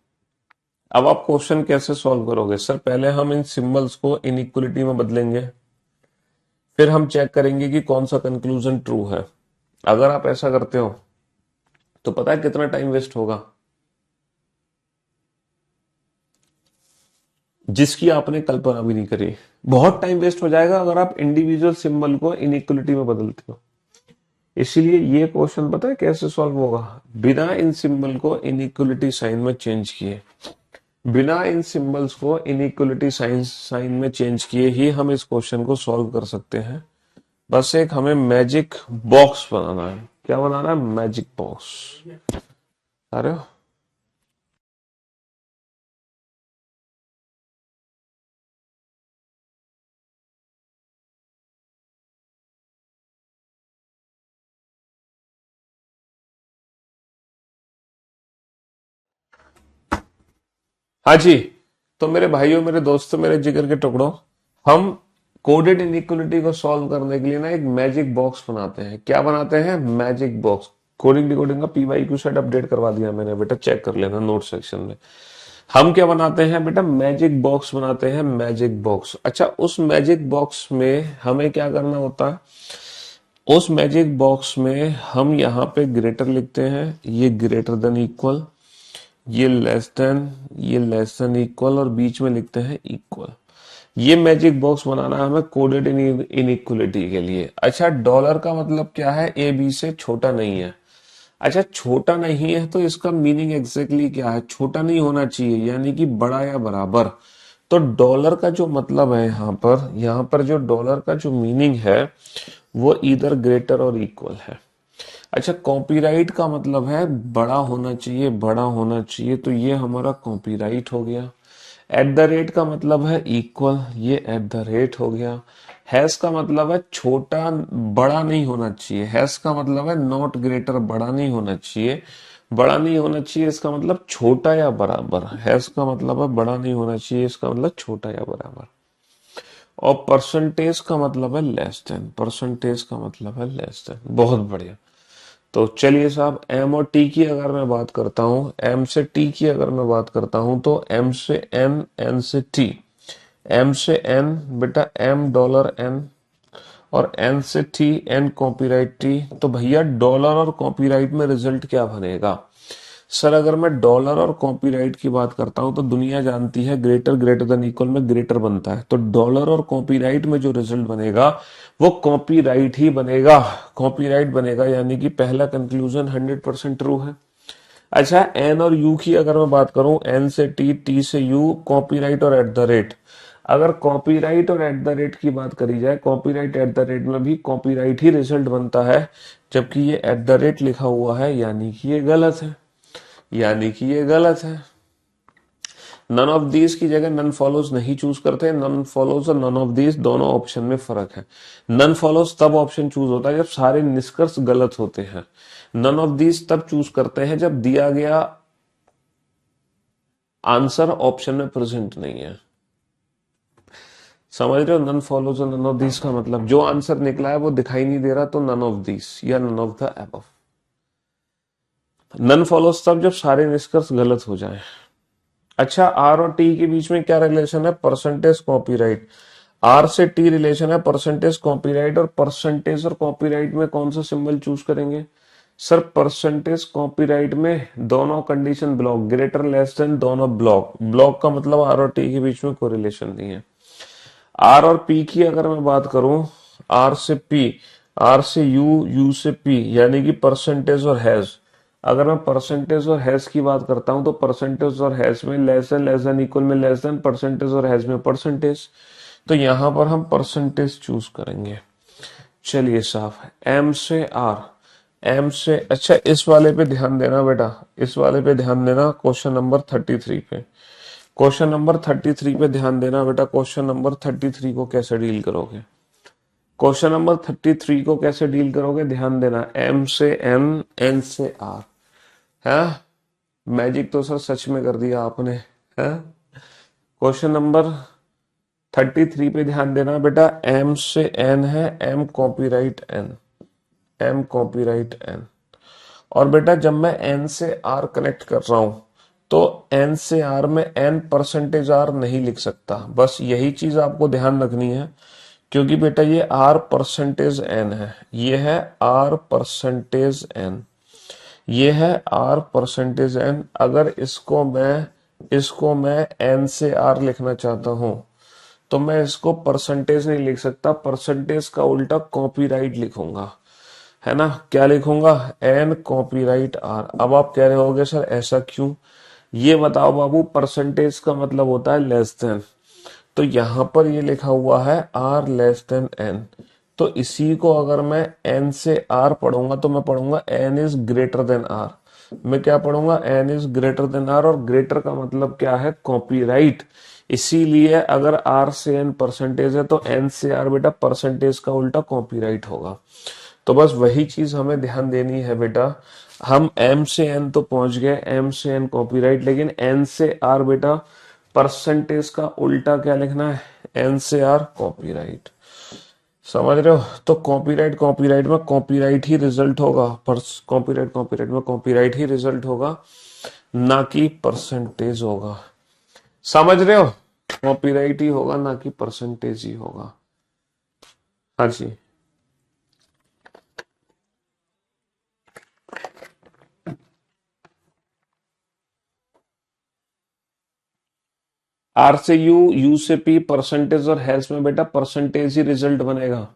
A: अब आप क्वेश्चन कैसे सॉल्व करोगे। सर पहले हम इन सिंबल्स को इनइक्वलिटी में बदलेंगे, फिर हम चेक करेंगे कि कौन सा कंक्लूजन ट्रू है। अगर आप ऐसा करते हो तो पता है कितना टाइम वेस्ट होगा, जिसकी आपने कल्पना भी नहीं करी। बहुत टाइम वेस्ट हो जाएगा अगर आप इंडिविजुअल सिंबल को इनइक्वलिटी में बदलते हो। इसलिए ये क्वेश्चन पता है कैसे सॉल्व होगा, बिना इन सिंबल को इनइक्वलिटी साइन में चेंज किए, बिना इन सिंबल्स को इनइक्वलिटी साइन में चेंज किए ही हम इस क्वेश्चन को सॉल्व कर सकते हैं। बस एक हमें मैजिक बॉक्स बनाना है। क्या बनाना है? Magic box. अरे हाँ जी, तो मेरे भाइयों, मेरे दोस्तों, मेरे जिगर के टुकड़ों, हम कोडेड इनइक्वलिटी को सॉल्व करने के लिए ना एक मैजिक बॉक्स बनाते हैं। क्या बनाते हैं? Magic box. कोडिंग डिकोडिंग का PYQ सेट अपडेट करवा दिया मैंने बेटा, चेक कर लेना नोट सेक्शन में। हम क्या बनाते हैं बेटा? मैजिक बॉक्स बनाते हैं, मैजिक बॉक्स। अच्छा, उस मैजिक बॉक्स में हमें क्या करना होता है? उस मैजिक बॉक्स में हम यहाँ पे ग्रेटर लिखते हैं, ये ग्रेटर देन इक्वल, ये लेस देन इक्वल, और बीच में लिखते हैं इक्वल। ये मैजिक बॉक्स बनाना है हमें कोडेड इनइक्वलिटी के लिए। अच्छा, डॉलर का मतलब क्या है? ए बी से छोटा नहीं है। अच्छा, छोटा नहीं है तो इसका मीनिंग एग्जैक्टली क्या है? छोटा नहीं होना चाहिए, यानी कि बड़ा या बराबर। तो डॉलर का जो मतलब है यहाँ पर जो डॉलर का जो मीनिंग है वो इधर ग्रेटर और इक्वल है। अच्छा, कॉपीराइट का मतलब है बड़ा होना चाहिए, बड़ा होना चाहिए, तो ये हमारा कॉपीराइट हो गया। एट द रेट का मतलब है इक्वल, ये एट द रेट हो गया। हैश का मतलब है छोटा, बड़ा नहीं होना चाहिए, हैश का मतलब है नॉट ग्रेटर, बड़ा नहीं होना चाहिए, बड़ा नहीं होना चाहिए इसका मतलब छोटा या बराबर। हैश का मतलब है बड़ा नहीं होना चाहिए, इसका मतलब छोटा या बराबर। और परसेंटेज का मतलब है लेस देन, परसेंटेज का मतलब है लेस देन। बहुत बढ़िया। तो चलिए साहब, एम और टी की अगर मैं बात करता हूं, एम से टी की अगर मैं बात करता हूं, तो एम से एन, एन से टी। एम से एन बेटा $M और एन से टी, एन कॉपीराइट टी। तो भैया डॉलर और कॉपीराइट में रिजल्ट क्या बनेगा? सर अगर मैं डॉलर और कॉपीराइट की बात करता हूं तो दुनिया जानती है ग्रेटर ग्रेटर देन इक्वल में ग्रेटर बनता है, तो डॉलर और कॉपीराइट में जो रिजल्ट बनेगा वो कॉपीराइट ही बनेगा, कॉपीराइट बनेगा, यानी कि पहला कंक्लूजन 100% ट्रू है। अच्छा, एन और यू की अगर मैं बात करूं, एन से टी, टी से यू, कॉपीराइट और एट द रेट, अगर कॉपीराइट और एट द रेट की बात करी जाए, कॉपीराइट एट द रेट में भी कॉपीराइट ही रिजल्ट बनता है, जबकि ये एट द रेट लिखा हुआ है, यानी कि ये गलत है, यानी कि ये गलत है। नन ऑफ दीज की जगह नन फॉलोज नहीं चूज करते, नन फॉलोज और नन ऑफ दीज दोनों ऑप्शन में फर्क है। नन फॉलोज तब ऑप्शन चूज होता है जब सारे निष्कर्ष गलत होते हैं, नन ऑफ दीज तब चूज करते हैं जब दिया गया आंसर ऑप्शन में प्रेजेंट नहीं है। समझ रहे हो? नन फॉलोज और नन ऑफ दीज का मतलब जो आंसर निकला है वो दिखाई नहीं दे रहा, तो नन ऑफ दीज या none of the above. None follows तब जब सारे निष्कर्ष गलत हो जाएं। अच्छा, आर और टी के बीच में क्या रिलेशन है? Percentage copyright. आर से टी रिलेशन है परसेंटेज कॉपीराइट, और परसेंटेज और कॉपीराइट में कौन सा सिंबल चूज करेंगे? सर परसेंटेज कॉपीराइट में दोनों condition block, greater less than दोनों ब्लॉक, ब्लॉक का मतलब आर और टी के बीच में कोई रिलेशन नहीं है। आर और पी की अगर मैं बात करूं, आर से पी, आर से यू, यू से पी, यानी कि परसेंटेज और हैज। अगर मैं परसेंटेज और हैज की बात करता हूं तो परसेंटेज और हैज में लेस देन इक्वल में लेस देन, परसेंटेज और हैज में परसेंटेज, तो यहां पर हम परसेंटेज चूज करेंगे। चलिए साहब, एम से आर, एम से, अच्छा इस वाले पे ध्यान देना बेटा, इस वाले पे ध्यान देना, क्वेश्चन नंबर 33 पे, क्वेश्चन नंबर 33 पे ध्यान देना बेटा। क्वेश्चन नंबर 33 को कैसे डील करोगे? क्वेश्चन नंबर 33 को कैसे डील करोगे, ध्यान देना। एम से एन, एन से आर है, मैजिक तो सर सच में कर दिया आपने है। क्वेश्चन नंबर 33 पे ध्यान देना बेटा। एम से एन है, M copyright N, M copyright N, और बेटा जब मैं एन से आर कनेक्ट कर रहा हूं तो एन से आर में एन परसेंटेज आर नहीं लिख सकता, बस यही चीज आपको ध्यान रखनी है, क्योंकि बेटा ये आर परसेंटेज एन है, ये है आर परसेंटेज एन, ये है आर परसेंटेज एन। अगर इसको मैं एन से आर लिखना चाहता हूं तो मैं इसको परसेंटेज नहीं लिख सकता, परसेंटेज का उल्टा कॉपीराइट लिखूंगा, है ना? क्या लिखूंगा? N copyright R. अब आप कह रहे होगे सर ऐसा क्यों? ये बताओ बाबू, परसेंटेज का मतलब होता है लेस देन, तो यहां पर ये लिखा हुआ है आर लेस देन एन, तो इसी को अगर मैं एन से आर पढ़ूंगा तो मैं पढ़ूंगा N is greater than R. मैं क्या पढ़ूंगा? N is greater than R, और ग्रेटर का मतलब क्या है? कॉपीराइट। इसीलिए अगर आर से एन परसेंटेज है तो एन से आर बेटा परसेंटेज का उल्टा कॉपीराइट होगा। तो बस वही चीज हमें ध्यान देनी है बेटा। हम एम से एन तो पहुंच गए, एम से एन कॉपीराइट, लेकिन एन से आर बेटा परसेंटेज का उल्टा क्या लिखना है? एन से आर कॉपीराइट। समझ रहे हो? तो कॉपीराइट कॉपीराइट में कॉपीराइट ही रिजल्ट होगा, कॉपीराइट कॉपीराइट में कॉपीराइट ही रिजल्ट होगा, ना कि परसेंटेज होगा। समझ रहे हो? कॉपीराइट ही होगा, ना कि परसेंटेज ही होगा। हाँ जी। आर से यू, यू से पी, परसेंटेज और हैश में बेटा परसेंटेज ही रिजल्ट बनेगा।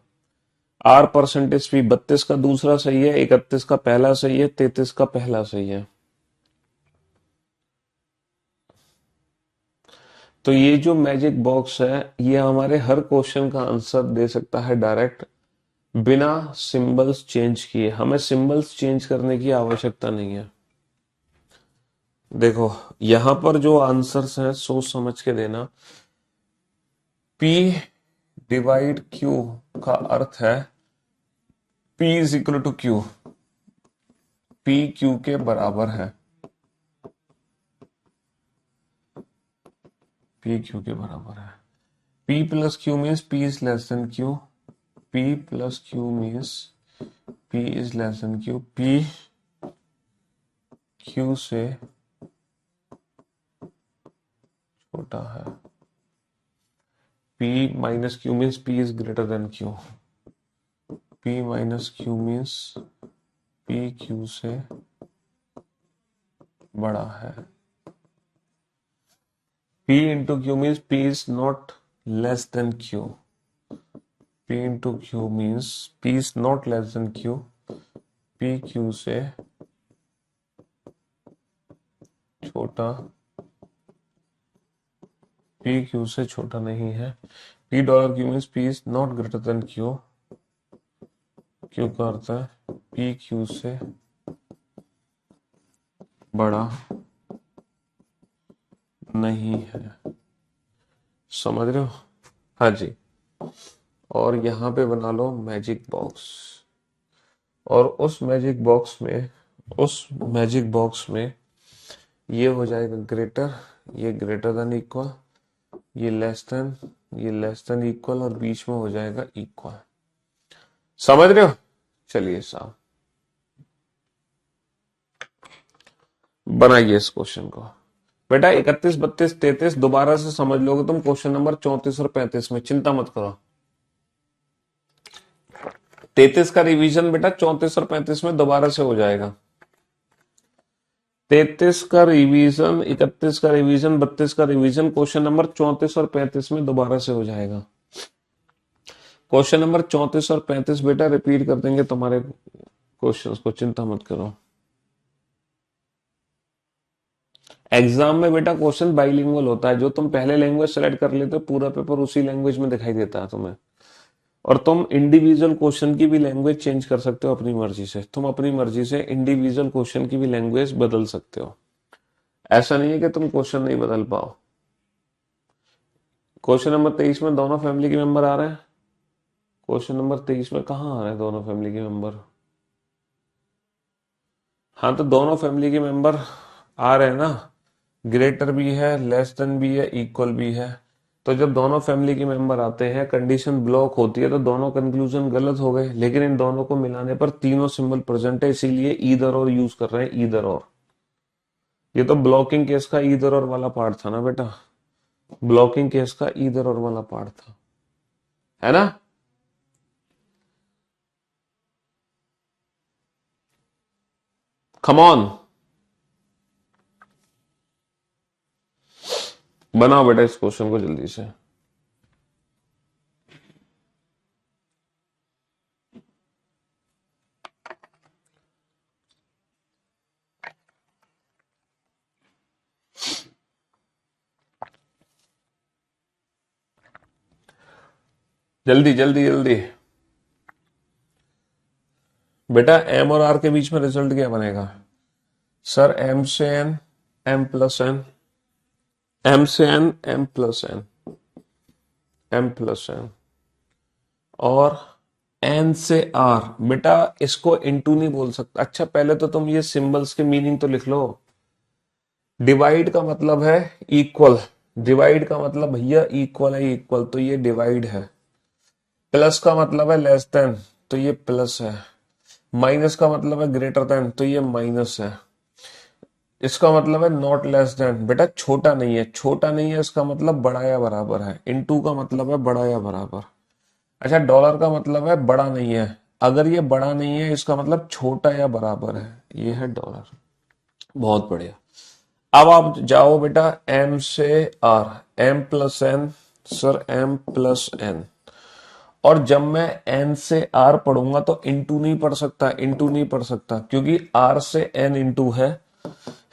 A: आर परसेंटेज पी, 32 का दूसरा सही है, 31 का पहला सही है, 33 का पहला सही है। तो ये जो मैजिक बॉक्स है ये हमारे हर क्वेश्चन का आंसर दे सकता है डायरेक्ट, बिना सिंबल्स चेंज किए। हमें सिंबल्स चेंज करने की आवश्यकता नहीं है। देखो यहां पर जो आंसर्स हैं सोच समझ के देना। P डिवाइड Q का अर्थ है P is equal to Q, P Q के बराबर है, P Q के बराबर है। P plus Q means P is less then Q, P plus Q means P is less then Q, P Q से छोटा है, P minus Q means P is greater then Q, P minus Q means P Q से बड़ा है। P into Q means P is not less than Q. P into Q means P is not less than Q. P Q से छोटा, P Q से छोटा नहीं है। P dollar Q means P is not greater than Q. Q का अर्थ है P Q से बड़ा नहीं है। समझ रहे हो? हाँ जी। और यहाँ पे बना लो मैजिक बॉक्स, और उस मैजिक बॉक्स में ये हो जाएगा ग्रेटर, ये ग्रेटर देन इक्वल, ये लेस देन इक्वल, और बीच में हो जाएगा इक्वल। समझ रहे हो? चलिए साहब बनाइए इस क्वेश्चन को। बेटा 31, 32, 33 दोबारा से समझ लोगे तुम क्वेश्चन नंबर 34 और 35 में, चिंता मत करो। 33 का रिवीजन बेटा 34 और 35 में दोबारा से हो जाएगा। 33 का रिवीजन, 31 का रिवीजन, 32 का रिवीजन क्वेश्चन नंबर 34 और 35 में दोबारा से हो जाएगा। क्वेश्चन नंबर 34 और 35 बेटा रिपीट कर देंगे तुम्हारे क्वेश्चंस को, चिंता मत करो। एग्जाम में बेटा क्वेश्चन बाइलिंगुअल होता है, जो तुम पहले लैंग्वेज सेलेक्ट कर लेते हो पूरा पेपर उसी लैंग्वेज में दिखाई देता है तुम्हें, और तुम इंडिविजुअल क्वेश्चन की भी लैंग्वेज चेंज कर सकते हो अपनी मर्जी से। तुम अपनी मर्जी से इंडिविजुअल क्वेश्चन की भी लैंग्वेज बदल सकते हो, ऐसा नहीं है कि तुम क्वेश्चन नहीं बदल पाओ। क्वेश्चन नंबर 23 में दोनों फैमिली के मेंबर आ रहे हैं। क्वेश्चन नंबर 23 में कहाँ आ रहे हैं दोनों फैमिली के मेंबर? हाँ तो दोनों फैमिली के मेंबर आ रहे हैं ना, ग्रेटर भी है, लेस देन भी है, इक्वल भी है। तो जब दोनों फैमिली के मेंबर आते हैं, कंडीशन ब्लॉक होती है, तो दोनों कंक्लूजन गलत हो गए, लेकिन इन दोनों को मिलाने पर तीनों सिंबल प्रेजेंट है, इसीलिए ईदर और यूज कर रहे हैं, ईदर और। ये तो ब्लॉकिंग केस का ईदर और वाला पार्ट था ना बेटा, ब्लॉकिंग केस का ईदर और वाला पार्ट था, है ना? कम ऑन, बनाओ बेटा इस क्वेश्चन को जल्दी से। जल्दी जल्दी जल्दी बेटा, एम और आर के बीच में रिजल्ट क्या बनेगा? सर एम से N, M plus N, M से N, M plus N, M plus N, और एन से आर। बेटा इसको इनटू नहीं बोल सकता। अच्छा पहले तो तुम ये सिंबल्स के मीनिंग तो लिख लो। डिवाइड का मतलब है इक्वल, डिवाइड का मतलब भैया इक्वल है, इक्वल तो ये डिवाइड है। प्लस का मतलब है लेस देन, तो ये प्लस है। माइनस का मतलब है ग्रेटर देन, तो ये माइनस है। इसका मतलब है नॉट लेस देन, बेटा छोटा नहीं है, छोटा नहीं है इसका मतलब बड़ा या बराबर है। इनटू का मतलब है बड़ा या बराबर। अच्छा डॉलर का मतलब है बड़ा नहीं है, अगर ये बड़ा नहीं है इसका मतलब छोटा या बराबर है, ये है डॉलर। बहुत बढ़िया। अब आप जाओ बेटा एम से R, M plus N, sir M plus N. और जब मैं एन से आर पढ़ूंगा तो इंटू नहीं पढ़ सकता, इंटू नहीं पढ़ सकता क्योंकि आर से एन इंटू है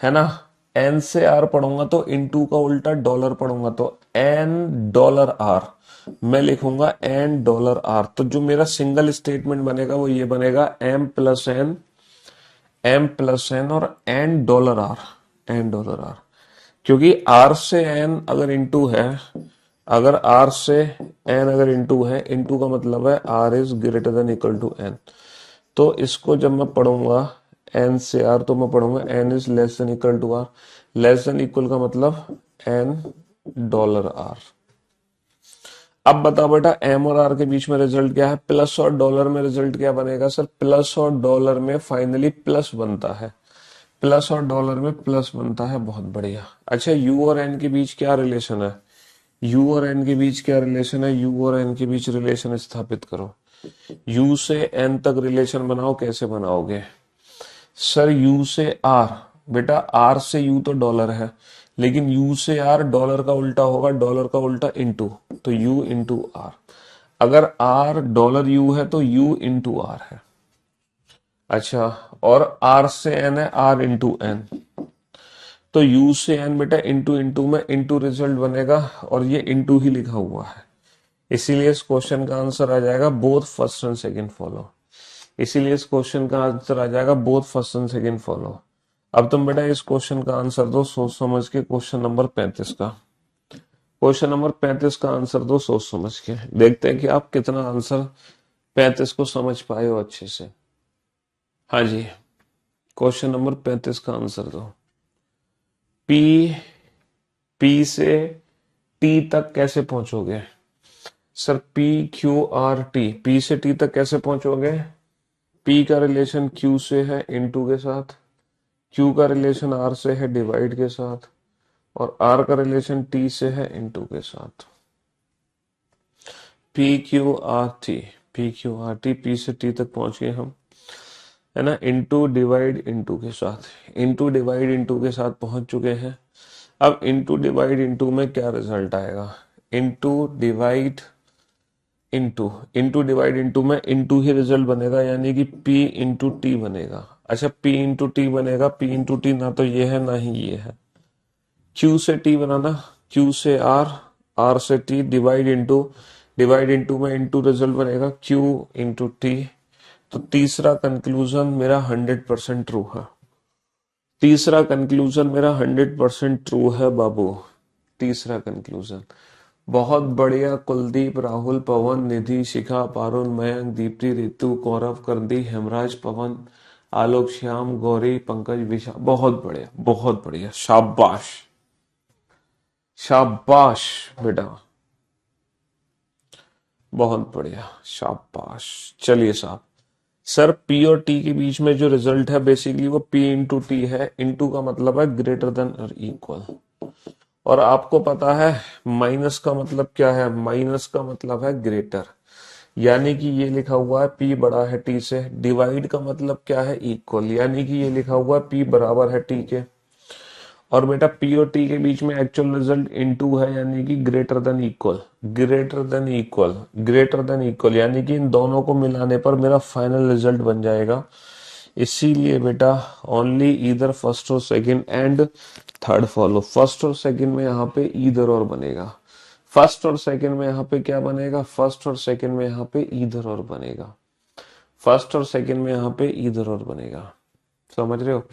A: ना। एन से आर पढ़ूंगा तो इंटू का उल्टा डॉलर पढ़ूंगा, तो एन डॉलर आर मैं लिखूंगा, एन डॉलर आर। तो जो मेरा सिंगल स्टेटमेंट बनेगा वो ये बनेगा, M plus N, M plus N और N dollar R, N dollar R. क्योंकि आर से एन अगर इंटू है, अगर आर से एन अगर इंटू है, इंटू का मतलब है R is greater than equal to N. तो इसको जब मैं पढ़ूंगा एन से आर, तो मैं पढ़ूंगा N is less than equal to R. Less than equal का मतलब एन डॉलर आर। अब बताओ बेटा एम और आर के बीच में रिजल्ट क्या है? प्लस और डॉलर में रिजल्ट क्या बनेगा? सर प्लस और डॉलर में फाइनली प्लस बनता है, प्लस और डॉलर में प्लस बनता है। बहुत बढ़िया। अच्छा यू और एन के बीच क्या रिलेशन है? यू और एन के बीच क्या रिलेशन है? यू और एन के बीच रिलेशन स्थापित करो। यू से एन तक रिलेशन बनाओ। कैसे बनाओगे? सर यू से आर, बेटा आर से यू तो डॉलर है, लेकिन यू से आर डॉलर का उल्टा होगा, डॉलर का उल्टा इंटू, तो यू इंटू आर। अगर आर डॉलर यू है तो यू इंटू आर है। अच्छा, और आर से एन है, आर इंटू एन, तो यू से एन बेटा इंटू इंटू में इंटू रिजल्ट बनेगा, और ये इंटू ही लिखा हुआ है, इसीलिए इस क्वेश्चन का आंसर आ जाएगा both first and second follow. इसीलिए इस क्वेश्चन का आंसर आ जाएगा both first and second follow. अब तुम बेटा इस क्वेश्चन का आंसर दो सोच समझ के, क्वेश्चन नंबर 35 का। क्वेश्चन नंबर 35 का आंसर दो सोच समझ के, देखते हैं कि आप कितना आंसर 35 को समझ पाए हो अच्छे से। हाँ जी, क्वेश्चन नंबर 35 का आंसर दो। पी, पी से टी तक कैसे पहुंचोगे? Sir P Q R T, P से टी तक कैसे पहुंचोगे? पी का रिलेशन क्यू से है इनटू के साथ, क्यू का रिलेशन आर से है डिवाइड के साथ, और आर का रिलेशन टी से है इनटू के साथ। P Q R T, P Q R T, P से टी तक पहुंच गए हम, है ना, इनटू डिवाइड इनटू के साथ, इनटू डिवाइड इनटू के साथ पहुंच चुके हैं। अब इनटू डिवाइड इनटू में क्या रिजल्ट आएगा? Into divide into, into divide into में इनटू ही रिजल्ट बनेगा, यानी कि P इंटू टी बनेगा। अच्छा, P इंटू टी बनेगा, P इंटू टी ना तो ये है ना ही ये है। Q से T बनाना, Q से R, R से T, डिवाइड इनटू में इनटू रिजल्ट बनेगा Q इंटू टी। तो तीसरा कंक्लूजन मेरा 100% ट्रू है। तीसरा कंक्लूजन मेरा 100% ट्रू है बाबू। तीसरा कंक्लूजन बहुत बढ़िया। कुलदीप, राहुल, पवन, निधि, शिखा, पारुल, मयंक, दीप्ति, रितु, कौरव, करदी, हेमराज, पवन, आलोक, श्याम, गौरी, पंकज, विशा, बहुत बढ़िया, बहुत बढ़िया, शाबाश, शाबाश बेटा, बहुत बढ़िया, शाबाश। चलिए साहब, सर पी और टी के बीच में जो रिजल्ट है बेसिकली वो पी इंटू टी है, इंटू का मतलब है ग्रेटर देन और इक्वल। और आपको पता है माइनस का मतलब क्या है? माइनस का मतलब है ग्रेटर, यानी कि ये लिखा हुआ है P बड़ा है T से। डिवाइड का मतलब क्या है? इक्वल, यानी कि ये लिखा हुआ है P बराबर है T के। और बेटा P और T के बीच में एक्चुअल रिजल्ट इनटू है, यानी कि greater than equal, greater than equal, greater than equal, यानी कि इन दोनों को मिलाने पर मेरा फाइनल रिजल्ट बन जाएगा। इसीलिए बेटा ओनली ईदर फर्स्ट और second and third follow. First और सेकंड में यहाँ पे ईदर और बनेगा, फर्स्ट और सेकंड में यहाँ पे क्या बनेगा? फर्स्ट और सेकंड में यहाँ पे ईदर और बनेगा, फर्स्ट और सेकंड में यहाँ पे ईदर और बनेगा। समझ रहे हो?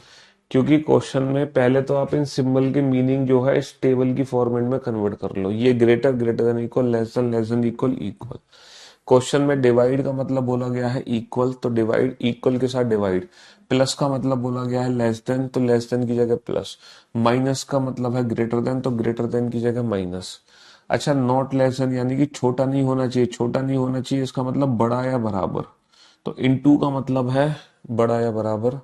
A: क्योंकि क्वेश्चन में पहले तो आप इन सिंबल की मीनिंग जो है इस टेबल की फॉर्मेट में कन्वर्ट कर लो। ये greater, greater than equal, less than equal, equal. Question में डिवाइड का मतलब बोला गया है इक्वल, तो डिवाइड, इक्वल के साथ डिवाइड। प्लस का मतलब बोला गया है लेस देन, तो लेस देन की जगह प्लस। माइनस का मतलब है ग्रेटर देन, तो ग्रेटर देन की जगह माइनस। अच्छा, नॉट लेस देन यानी कि छोटा नहीं होना चाहिए, छोटा नहीं होना चाहिए इसका मतलब बड़ा या बराबर, तो इनटू का मतलब है बड़ा या बराबर।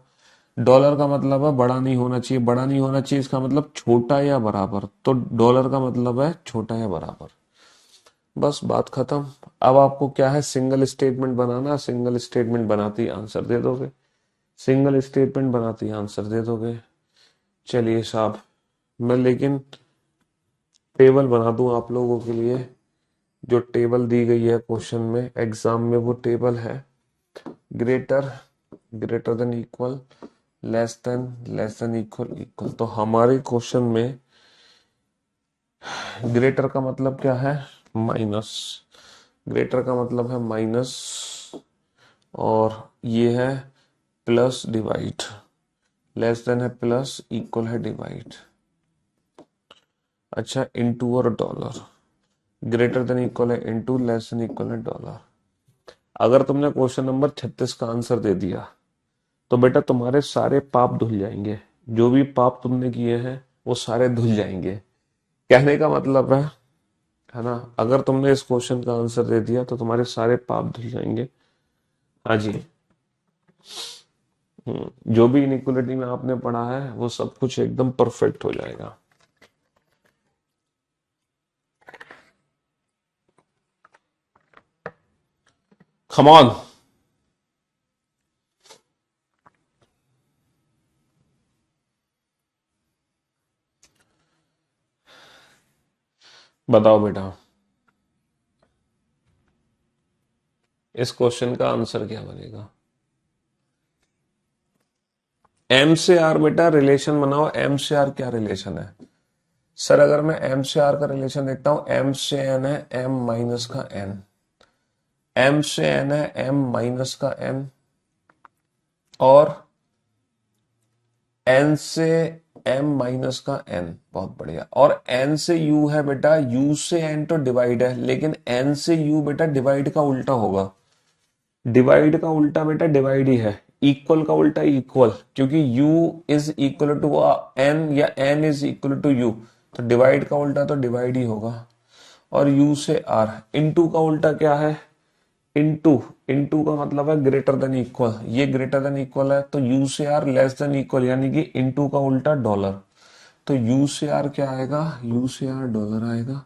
A: डॉलर का मतलब है बड़ा नहीं होना चाहिए, बड़ा नहीं होना चाहिए इसका मतलब छोटा या बराबर, तो डॉलर का मतलब है छोटा या बराबर। बस बात खत्म। अब आपको क्या है? सिंगल स्टेटमेंट बनाना, सिंगल स्टेटमेंट बनाते ही आंसर दे दोगे, सिंगल स्टेटमेंट बनाते ही आंसर दे दोगे। चलिए साहब, मैं लेकिन टेबल बना दूं आप लोगों के लिए। जो टेबल दी गई है क्वेश्चन में, एग्जाम में, वो टेबल है greater, greater than equal, less than equal, equal. तो हमारे क्वेश्चन में ग्रेटर का मतलब क्या है? माइनस, ग्रेटर का मतलब है माइनस, और ये है प्लस डिवाइड, लेस देन है प्लस, इक्वल है डिवाइड। अच्छा, इनटू और डॉलर, ग्रेटर देन इक्वल है इनटू, लेस देन इक्वल है डॉलर। अगर तुमने क्वेश्चन नंबर 36 का आंसर दे दिया तो बेटा तुम्हारे सारे पाप धुल जाएंगे, जो भी पाप तुमने किए हैं वो सारे धुल जाएंगे। कहने का मतलब है ना, अगर तुमने इस क्वेश्चन का आंसर दे दिया तो तुम्हारे सारे पाप धुल जाएंगे। हाँ जी, जो भी इनइक्वलिटी में आपने पढ़ा है वो सब कुछ एकदम परफेक्ट हो जाएगा। कम ऑन, बताओ बेटा, इस क्वेश्चन का आंसर क्या बनेगा? एम से आर बेटा रिलेशन बनाओ। एम से आर क्या रिलेशन है सर? अगर मैं एम से आर का रिलेशन देखता हूं, एम से एन है एम माइनस का एन, एम से एन है एम माइनस का एन, और एन से एम माइनस का एन। बहुत बढ़िया। और एन से यू है बेटा, यू से एन तो डिवाइड है, लेकिन एन से यू बेटा डिवाइड का उल्टा होगा। डिवाइड का उल्टा बेटा डिवाइड ही है, इक्वल का उल्टा इक्वल, क्योंकि u is equal to n या n is equal to u, तो डिवाइड का उल्टा तो डिवाइड ही होगा। और u से r, इनटू का उल्टा क्या है? इनटू, इनटू का मतलब है ग्रेटर देन इक्वल, ये ग्रेटर देन इक्वल है, तो u से r लेस देन इक्वल, यानी कि इनटू का उल्टा डॉलर। तो u से r क्या आएगा? u से r डॉलर आएगा।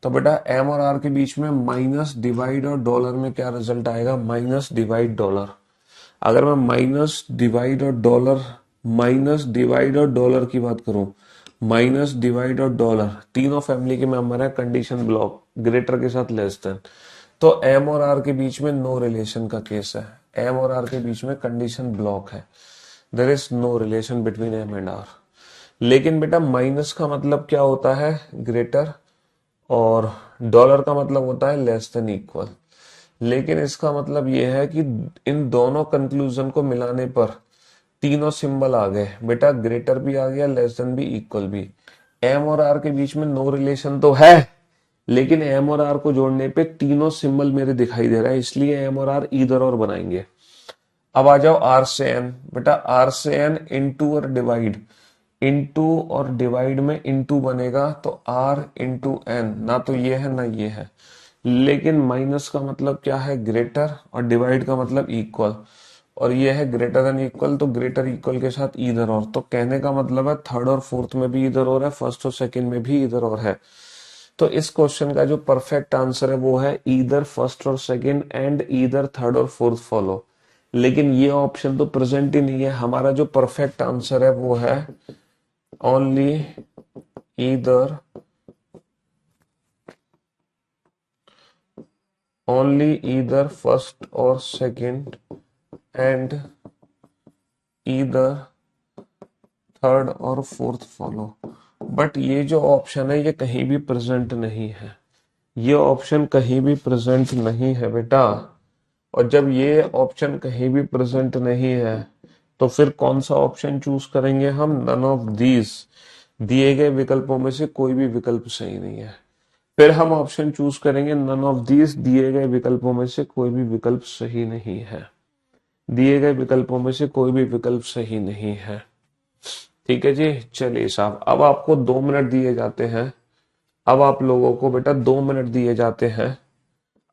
A: तो बेटा एम और आर के बीच में माइनस डिवाइड और डॉलर में क्या रिजल्ट आएगा? Minus divide dollar. अगर मैं माइनस डिवाइड और डॉलर, माइनस डिवाइड और डॉलर की बात करूं, माइनस डिवाइड और डॉलर तीनों फैमिली के मेंबर है, कंडीशन ब्लॉक, ग्रेटर के साथ लेस देन, तो एम और आर के बीच में नो रिलेशन का केस है। एम और आर के बीच में कंडीशन ब्लॉक है, there is no relation between M and R. लेकिन बेटा माइनस का मतलब क्या होता है? ग्रेटर, और डॉलर का मतलब होता है लेस देन इक्वल। लेकिन इसका मतलब यह है कि इन दोनों कंक्लूजन को मिलाने पर तीनों सिंबल आ गए बेटा, ग्रेटर भी आ गया, लेस देन भी, इक्वल भी। एम और आर के बीच में नो रिलेशन तो है, लेकिन एम और आर को जोड़ने पे तीनों सिंबल मेरे दिखाई दे रहा है, इसलिए एम और आर इधर और बनाएंगे। अब आ जाओ आर से एन। बेटा आर से एन इंटू और डिवाइड, इंटू और डिवाइड में इंटू बनेगा, तो आर इंटू एन, ना तो ये है ना ये है। लेकिन माइनस का मतलब क्या है? ग्रेटर, और डिवाइड का मतलब इक्वल, और ये है ग्रेटर देन इक्वल, तो ग्रेटर इक्वल के साथ इधर और, तो कहने का मतलब है थर्ड और फोर्थ में भी इधर और है, फर्स्ट और सेकंड में भी इधर और है। तो इस क्वेश्चन का जो परफेक्ट आंसर है वो है ईदर फर्स्ट और सेकंड एंड ईदर थर्ड और फोर्थ फॉलो। लेकिन ये ऑप्शन तो प्रेजेंट ही नहीं है। हमारा जो परफेक्ट आंसर है वो है only either, only either first और सेकंड एंड ईदर थर्ड और फोर्थ फॉलो। बट ये जो ऑप्शन है ये कहीं भी प्रेजेंट नहीं है, ये ऑप्शन कहीं भी प्रेजेंट नहीं है बेटा। और जब ये ऑप्शन कहीं भी प्रेजेंट नहीं है तो फिर कौन सा ऑप्शन चूज करेंगे हम? नन ऑफ दीज, दिए गए विकल्पों में से कोई भी विकल्प सही नहीं है। फिर हम ऑप्शन चूज करेंगे नन ऑफ दीज, दिए गए विकल्पों में से कोई भी विकल्प सही नहीं है, दिए गए विकल्पों में से कोई भी विकल्प सही नहीं है। ठीक है जी, चलिए साहब, अब आपको 2 मिनट दिए जाते हैं। अब आप लोगों को बेटा 2 मिनट दिए जाते हैं,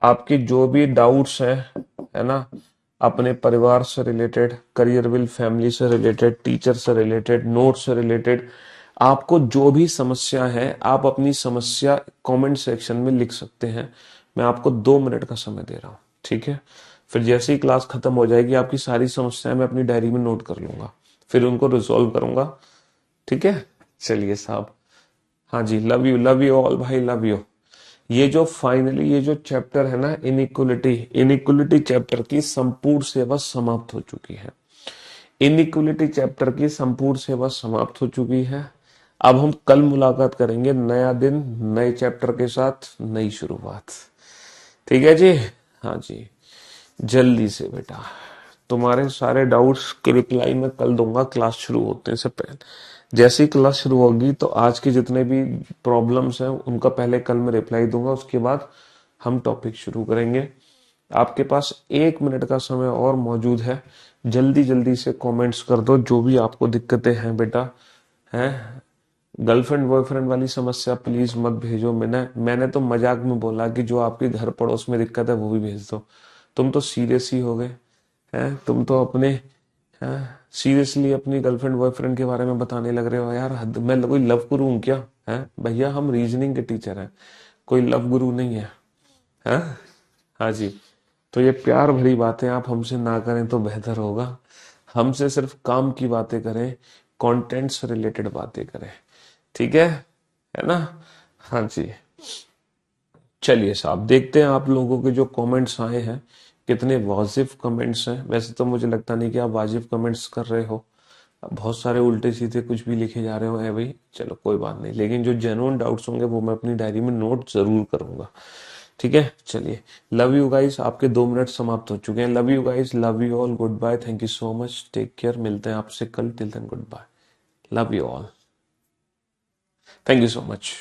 A: आपकी जो भी डाउट्स हैं, है ना, अपने परिवार से रिलेटेड, करियर विल फैमिली से रिलेटेड, टीचर से रिलेटेड, नोट से रिलेटेड, आपको जो भी समस्या है आप अपनी समस्या कमेंट सेक्शन में लिख सकते हैं। मैं आपको 2 मिनट का समय दे रहा हूँ, ठीक है? फिर जैसे ही क्लास खत्म हो जाएगी आपकी सारी समस्याएं मैं अपनी डायरी में नोट कर लूंगा, फिर उनको रिजॉल्व करूंगा। ठीक है, चलिए साहब। हाँ जी, लव यू ऑल भाई, लव यू। ये जो फाइनली ये जो चैप्टर है ना, इनइक्वलिटी, इनइक्वलिटी चैप्टर की संपूर्ण सेवा समाप्त हो चुकी है। इनइक्वलिटी चैप्टर की संपूर्ण सेवा समाप्त हो चुकी है। अब हम कल मुलाकात करेंगे, नया दिन, नए चैप्टर के साथ, नई शुरुआत। ठीक है जी? हाँ जी, जल्दी से बेटा तुम्हारे सारे डाउट्स के रिप्लाई मैं कल दूंगा क्लास शुरू होने से पहले। जैसे ही क्लास शुरू होगी तो आज के जितने भी प्रॉब्लम्स हैं उनका पहले कल मैं रिप्लाई दूंगा, उसके बाद हम टॉपिक शुरू करेंगे। आपके पास 1 मिनट का समय और मौजूद है, जल्दी जल्दी से कमेंट्स कर दो जो भी आपको दिक्कतें हैं बेटा। हैं, गर्लफ्रेंड बॉयफ्रेंड वाली समस्या प्लीज मत भेजो। मैंने तो मजाक में बोला कि जो आपके घर पड़ोस में दिक्कत है वो भी भेज दो। तुम तो सीरियस ही हो गए हैं, तुम तो अपने सीरियसली अपनी गर्लफ्रेंड बॉयफ्रेंड के बारे में बताने लग रहे हो यार। हद, मैं कोई लव गुरु हूं क्या? है भैया, हम रीजनिंग के टीचर हैं, कोई लव गुरु नहीं है। हैं? हाँ जी, तो ये प्यार भरी बातें आप हमसे ना करें तो बेहतर होगा। हमसे सिर्फ काम की बातें करें, कंटेंट से रिलेटेड बातें करें। ठीक है ना? हाँ जी, चलिए साहब, देखते हैं आप लोगों के जो कमेंट्स आए हैं कितने वाजिब कमेंट्स हैं। वैसे तो मुझे लगता नहीं कि आप वाजिब कमेंट्स कर रहे हो, बहुत सारे उल्टे सीधे कुछ भी लिखे जा रहे हो है भाई। चलो कोई बात नहीं, लेकिन जो जेन्युइन डाउट्स होंगे वो मैं अपनी डायरी में नोट जरूर करूंगा। ठीक है, चलिए, लव यू गाइस। आपके 2 मिनट समाप्त हो चुके हैं। Love you guys, love you all, goodbye, thank you so much, take care. मिलते हैं आपसे कल, till then goodbye, love you all, thank you so much.